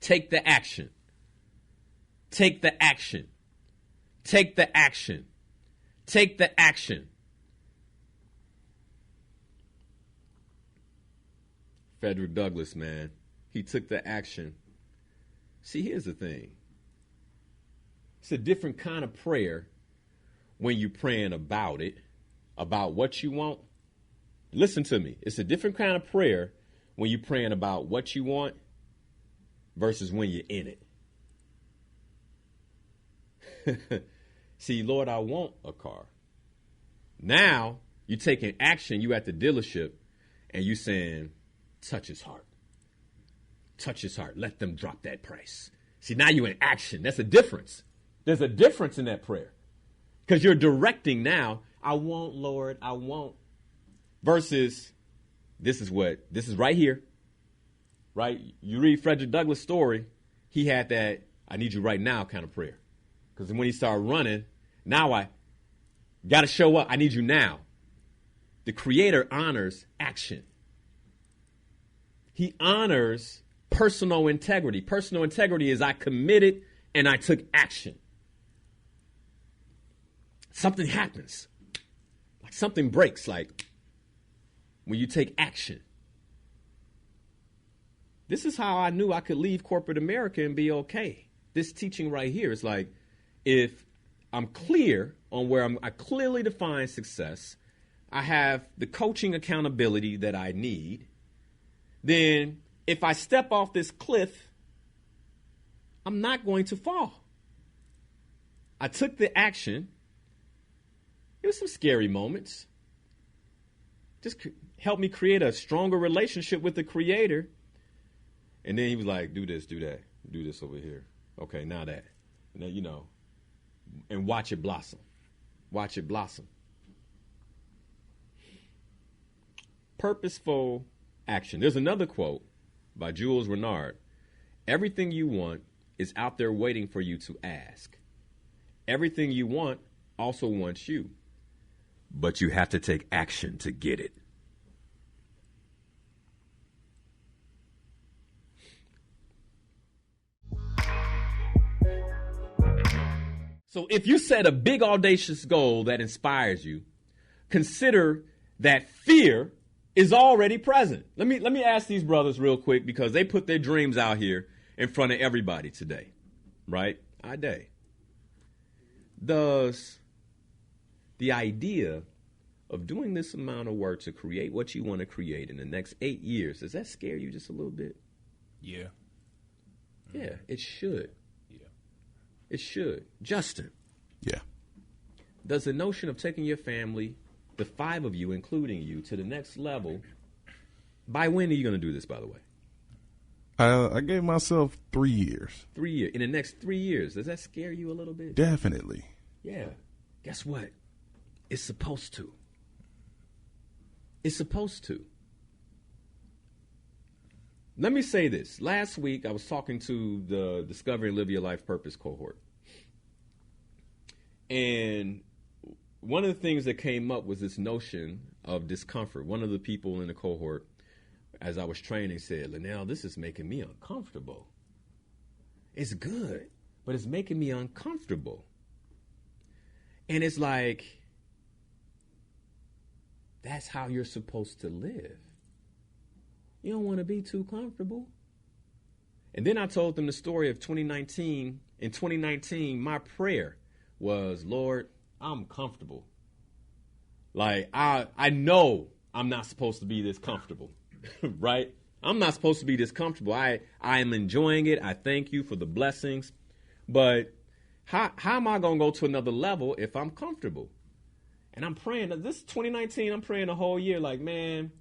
Take the action. Take the action. Take the action. Take the action. Frederick Douglass, man, he took the action. See, here's the thing. It's a different kind of prayer when you're praying about it, about what you want. Listen to me. It's a different kind of prayer when you're praying about what you want versus when you're in it. See, Lord, I want a car. Now you're taking action. You at the dealership and you saying, touch his heart. Touch his heart. Let them drop that price. See, now you're in action. That's a difference. There's a difference in that prayer because you're directing now. I want, Lord, I want. Versus this is right here. Right? You read Frederick Douglass' story. He had that I need you right now kind of prayer. Because when he started running, now I got to show up. I need you now. The Creator honors action. He honors personal integrity. Personal integrity is I committed and I took action. Something happens. Like something breaks, like when you take action. This is how I knew I could leave corporate America and be okay. This teaching right here is like, if I'm clear on where I clearly define success, I have the coaching accountability that I need, then if I step off this cliff, I'm not going to fall. I took the action. It was some scary moments. Just helped me create a stronger relationship with the Creator. And then he was like, do this, do that, do this over here. Okay, now that. And then, and watch it blossom. Watch it blossom. Purposeful action. There's another quote by Jules Renard. Everything you want is out there waiting for you to ask. Everything you want also wants you. But you have to take action to get it. So if you set a big audacious goal that inspires you, consider that fear is already present. Let me ask these brothers real quick because they put their dreams out here in front of everybody today, right? Does the idea of doing this amount of work to create what you want to create in the next 8 years, does that scare you just a little bit? Yeah. Yeah, it should. Yeah. It should. Justin. Yeah. Does the notion of taking your family, the 5 of you, including you, to the next level, by when are you going to do this, by the way? I gave myself 3 years. 3 years. In the next 3 years, does that scare you a little bit? Definitely. Yeah. Guess what? It's supposed to. It's supposed to. Let me say this. Last week, I was talking to the Discover and Live Your Life Purpose cohort. And one of the things that came up was this notion of discomfort. One of the people in the cohort, as I was training, said, Linnell, this is making me uncomfortable. It's good, but it's making me uncomfortable. And it's like, that's how you're supposed to live. You don't want to be too comfortable. And then I told them the story of 2019. In 2019, my prayer was, Lord, I'm comfortable. Like, I know I'm not supposed to be this comfortable, right? I'm not supposed to be this comfortable. I am enjoying it. I thank you for the blessings. But how am I going to go to another level if I'm comfortable? And I'm praying, this 2019, I'm praying the whole year like, man,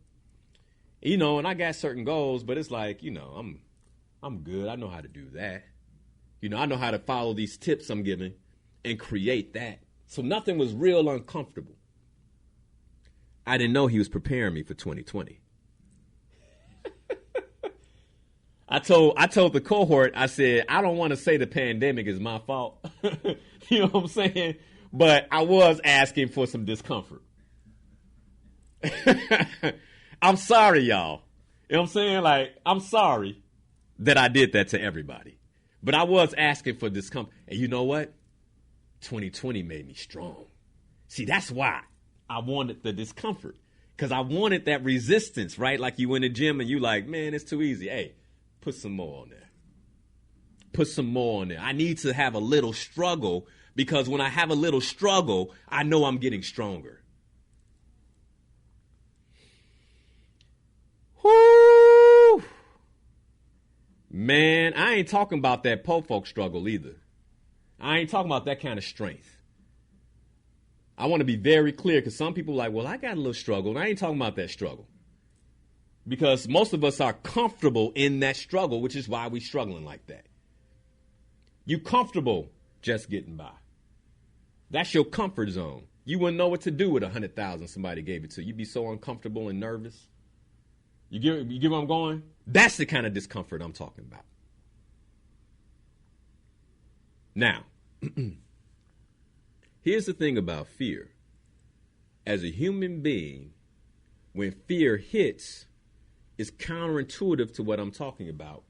and I got certain goals, but it's like, I'm good. I know how to do that. I know how to follow these tips I'm giving and create that. So nothing was real uncomfortable. I didn't know he was preparing me for 2020. I told the cohort, I said, I don't want to say the pandemic is my fault. You know what I'm saying? But I was asking for some discomfort. I'm sorry, y'all. You know what I'm saying? Like, I'm sorry that I did that to everybody. But I was asking for discomfort. And you know what? 2020 made me strong. See, that's why I wanted the discomfort. Because I wanted that resistance, right? Like you in the gym and you like, man, it's too easy. Hey, put some more on there. Put some more on there. I need to have a little struggle, because when I have a little struggle, I know I'm getting stronger. Whoo! Man, I ain't talking about that po folk struggle either. I ain't talking about that kind of strength. I want to be very clear, because some people are like, well, I got a little struggle. And I ain't talking about that struggle. Because most of us are comfortable in that struggle, which is why we're struggling like that. You comfortable just getting by. That's your comfort zone. You wouldn't know what to do with $100,000 somebody gave it to you. You'd be so uncomfortable and nervous. You get where I'm going? That's the kind of discomfort I'm talking about. Now, here's the thing about fear. As a human being, when fear hits, it's counterintuitive to what I'm talking about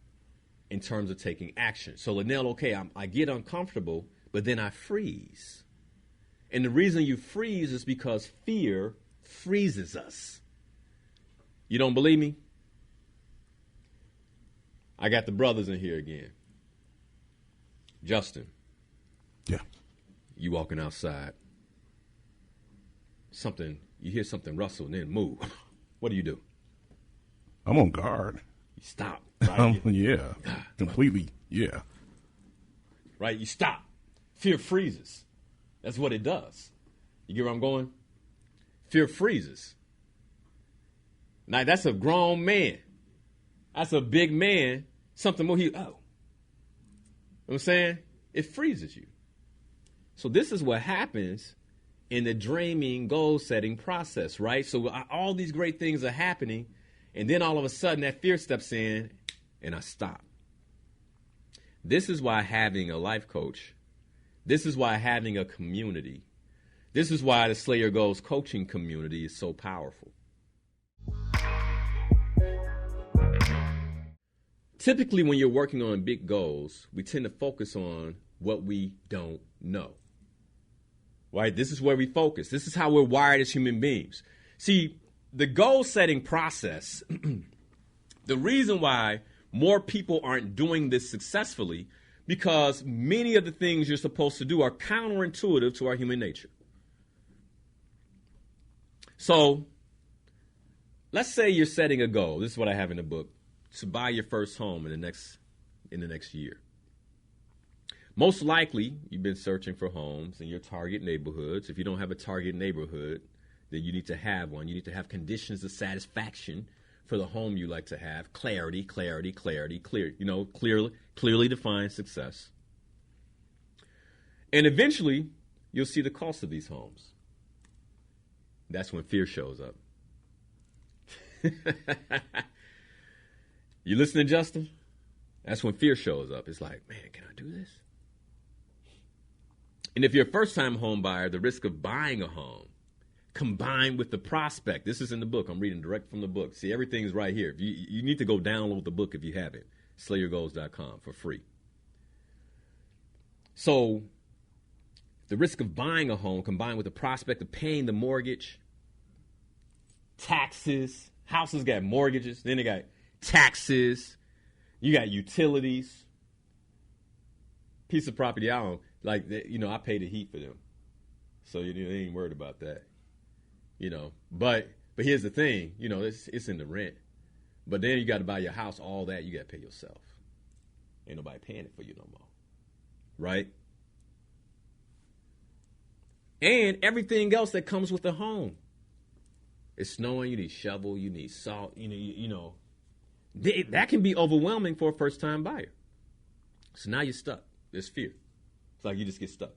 in terms of taking action. So, Linnell, okay, I get uncomfortable, but then I freeze. And the reason you freeze is because fear freezes us. You don't believe me? I got the brothers in here again. Justin. Yeah. You walking outside. You hear something rustle and then move. What do? I'm on guard. You stop. Right? Yeah. Completely. Yeah. Right? You stop. Fear freezes. That's what it does. You get where I'm going? Fear freezes. Now, that's a grown man. That's a big man. Something more. You know what I'm saying? It freezes you. So this is what happens in the dreaming, goal-setting process, right? So all these great things are happening, and then all of a sudden that fear steps in, and I stop. This is why having a life coach, this is why having a community, this is why the Slay Your Goals coaching community is so powerful. Typically, when you're working on big goals, we tend to focus on what we don't know. Right? This is where we focus. This is how we're wired as human beings. See, the goal-setting process, the reason why more people aren't doing this successfully, because many of the things you're supposed to do are counterintuitive to our human nature. So, let's say you're setting a goal. This is what I have in the book. To buy your first home in the next year. Most likely, you've been searching for homes in your target neighborhoods. If you don't have a target neighborhood, then you need to have one. You need to have conditions of satisfaction for the home you like to have. Clarity, clear. Clearly defined success. And eventually, you'll see the cost of these homes. That's when fear shows up. You listening, Justin? That's when fear shows up. It's like, man, can I do this? And if you're a first-time home buyer, the risk of buying a home combined with the prospect. This is in the book. I'm reading direct from the book. See, everything's right here. You need to go download the book if you haven't. SlayYourGoals.com for free. So the risk of buying a home combined with the prospect of paying the mortgage, taxes. Houses got mortgages. Then they got taxes, you got utilities, piece of property I own, like, I pay the heat for them, so they ain't worried about that, But here's the thing, it's in the rent, but then you got to buy your house, all that you got to pay yourself. Ain't nobody paying it for you no more, right? And everything else that comes with the home. It's snowing, you need shovel, you need salt, that can be overwhelming for a first-time buyer. So now you're stuck. There's fear. It's like you just get stuck.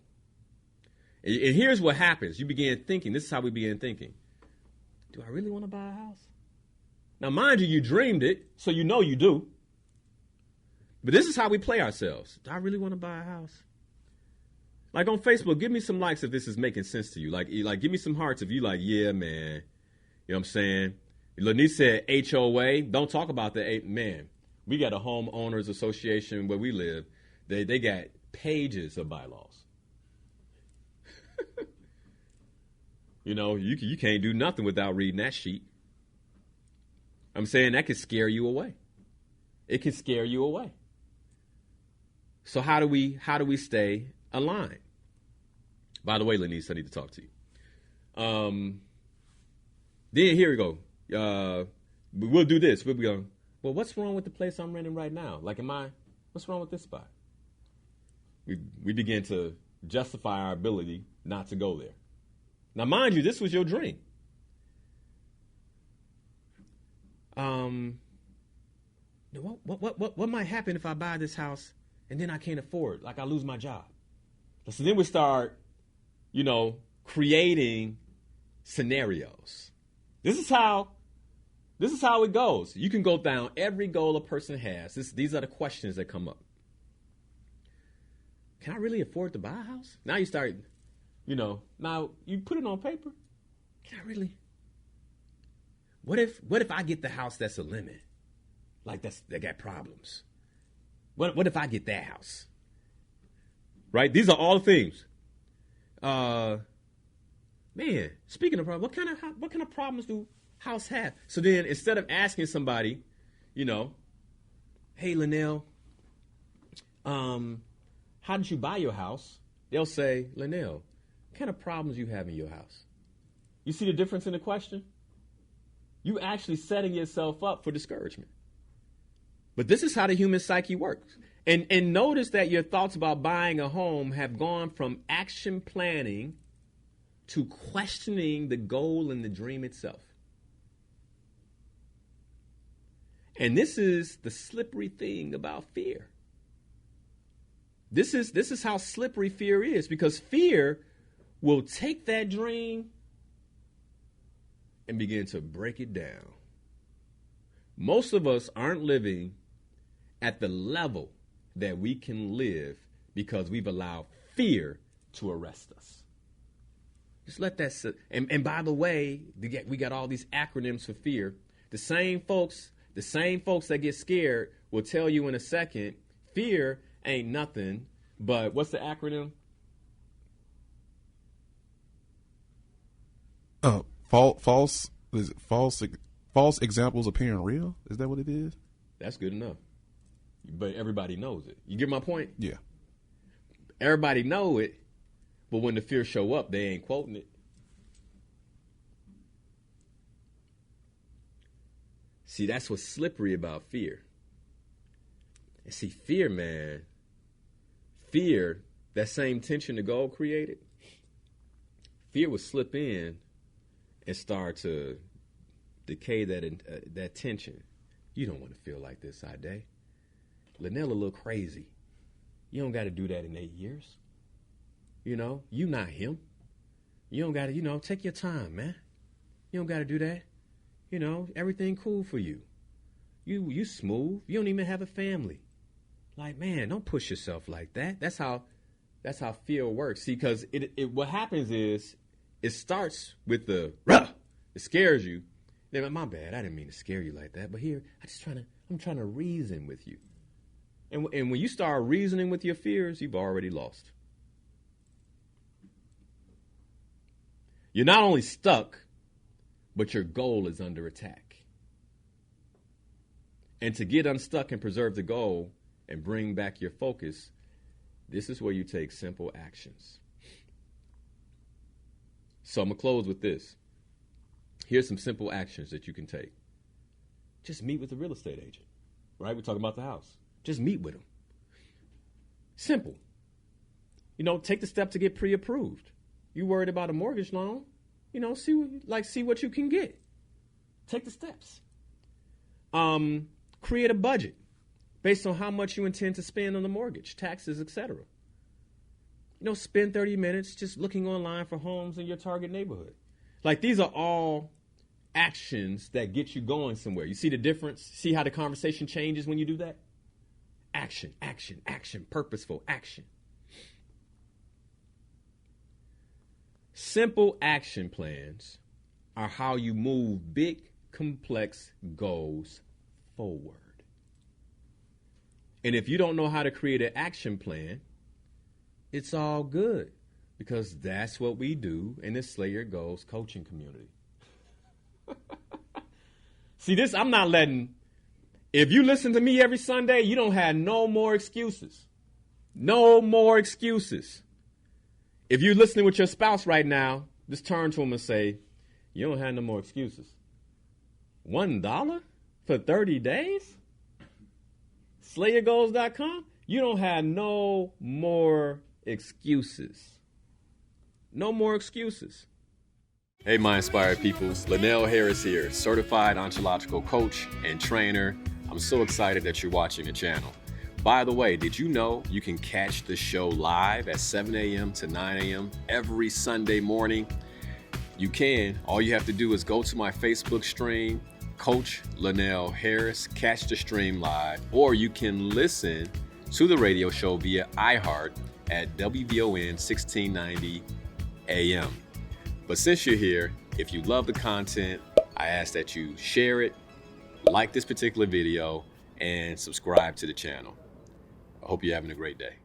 And here's what happens. You begin thinking. This is how we begin thinking. Do I really want to buy a house? Now, mind you, you dreamed it, so you know you do. But this is how we play ourselves. Do I really want to buy a house? Like on Facebook, give me some likes if this is making sense to you. Like give me some hearts if you like, yeah, man. You know what I'm saying? Lanice said HOA. Don't talk about the man. We got a homeowners association where we live. They got pages of bylaws. You know, you can't do nothing without reading that sheet. I'm saying that could scare you away. It can scare you away. So how do we stay aligned? By the way, Lanice, I need to talk to you. Then here we go. We'll do this. We'll be going, well, what's wrong with the place I'm renting right now? Like, what's wrong with this spot? We begin to justify our ability not to go there. Now, mind you, this was your dream. What might happen if I buy this house and then I can't afford, like I lose my job? So then we start, creating scenarios. This is how it goes. You can go down every goal a person has. These are the questions that come up. Can I really afford to buy a house? Now you start, now you put it on paper. Can I really? What if I get the house that's a limit? Like that got problems. What if I get that house? Right? These are all things. Man, speaking of problems, what kind of problems do house have? So then instead of asking somebody, hey, Linnell, how did you buy your house? They'll say, Linnell, what kind of problems you have in your house? You see the difference in the question? You actually setting yourself up for discouragement. But this is how the human psyche works. And notice that your thoughts about buying a home have gone from action planning to questioning the goal and the dream itself. And this is the slippery thing about fear. This is how slippery fear is, because fear will take that dream and begin to break it down. Most of us aren't living at the level that we can live because we've allowed fear to arrest us. Just let that sit. And by the way, we got all these acronyms for fear. The same folks that get scared will tell you in a second, fear ain't nothing but, what's the acronym? False examples appearing real? Is that what it is? That's good enough. But everybody knows it. You get my point? Yeah. Everybody know it, but when the fear show up, they ain't quoting it. See, that's what's slippery about fear. And see, fear, man, that same tension the goal created, fear will slip in and start to decay that tension. You don't want to feel like this, Ade. Linnell a little crazy. You don't got to do that in 8 years. You not him. You don't got to, take your time, man. You don't got to do that. Everything cool for you. You smooth. You don't even have a family. Like, man, don't push yourself like that. That's how fear works. See, because what happens is it starts with the ruh. It scares you. Then, my bad. I didn't mean to scare you like that. But here, I'm trying to reason with you. And when you start reasoning with your fears, you've already lost. You're not only stuck, but your goal is under attack. And to get unstuck and preserve the goal and bring back your focus, this is where you take simple actions. So I'm going to close with this. Here's some simple actions that you can take. Just meet with the real estate agent, right? We're talking about the house. Just meet with them. Simple. Take the step to get pre-approved. You worried about a mortgage loan? See what you can get. Take the steps. Create a budget based on how much you intend to spend on the mortgage, taxes, etc. Spend 30 minutes just looking online for homes in your target neighborhood. Like, these are all actions that get you going somewhere. You see the difference? See how the conversation changes when you do that? Action, action, action, purposeful action. Simple action plans are how you move big, complex goals forward. And if you don't know how to create an action plan, it's all good, because that's what we do in the Slay Your Goals coaching community. See, this, I'm not letting, if you listen to me every Sunday, you don't have no more excuses. No more excuses. If you're listening with your spouse right now, just turn to him and say, you don't have no more excuses. $1 for 30 days? SlayYourGoals.com? You don't have no more excuses. No more excuses. Hey, my inspired peoples. Linnell Harris here, certified ontological coach and trainer. I'm so excited that you're watching the channel. By the way, did you know you can catch the show live at 7 a.m. to 9 a.m. every Sunday morning? You can. All you have to do is go to my Facebook stream, Coach Linnell Harris, catch the stream live, or you can listen to the radio show via iHeart at WVON 1690 AM. But since you're here, if you love the content, I ask that you share it, like this particular video, and subscribe to the channel. I hope you're having a great day.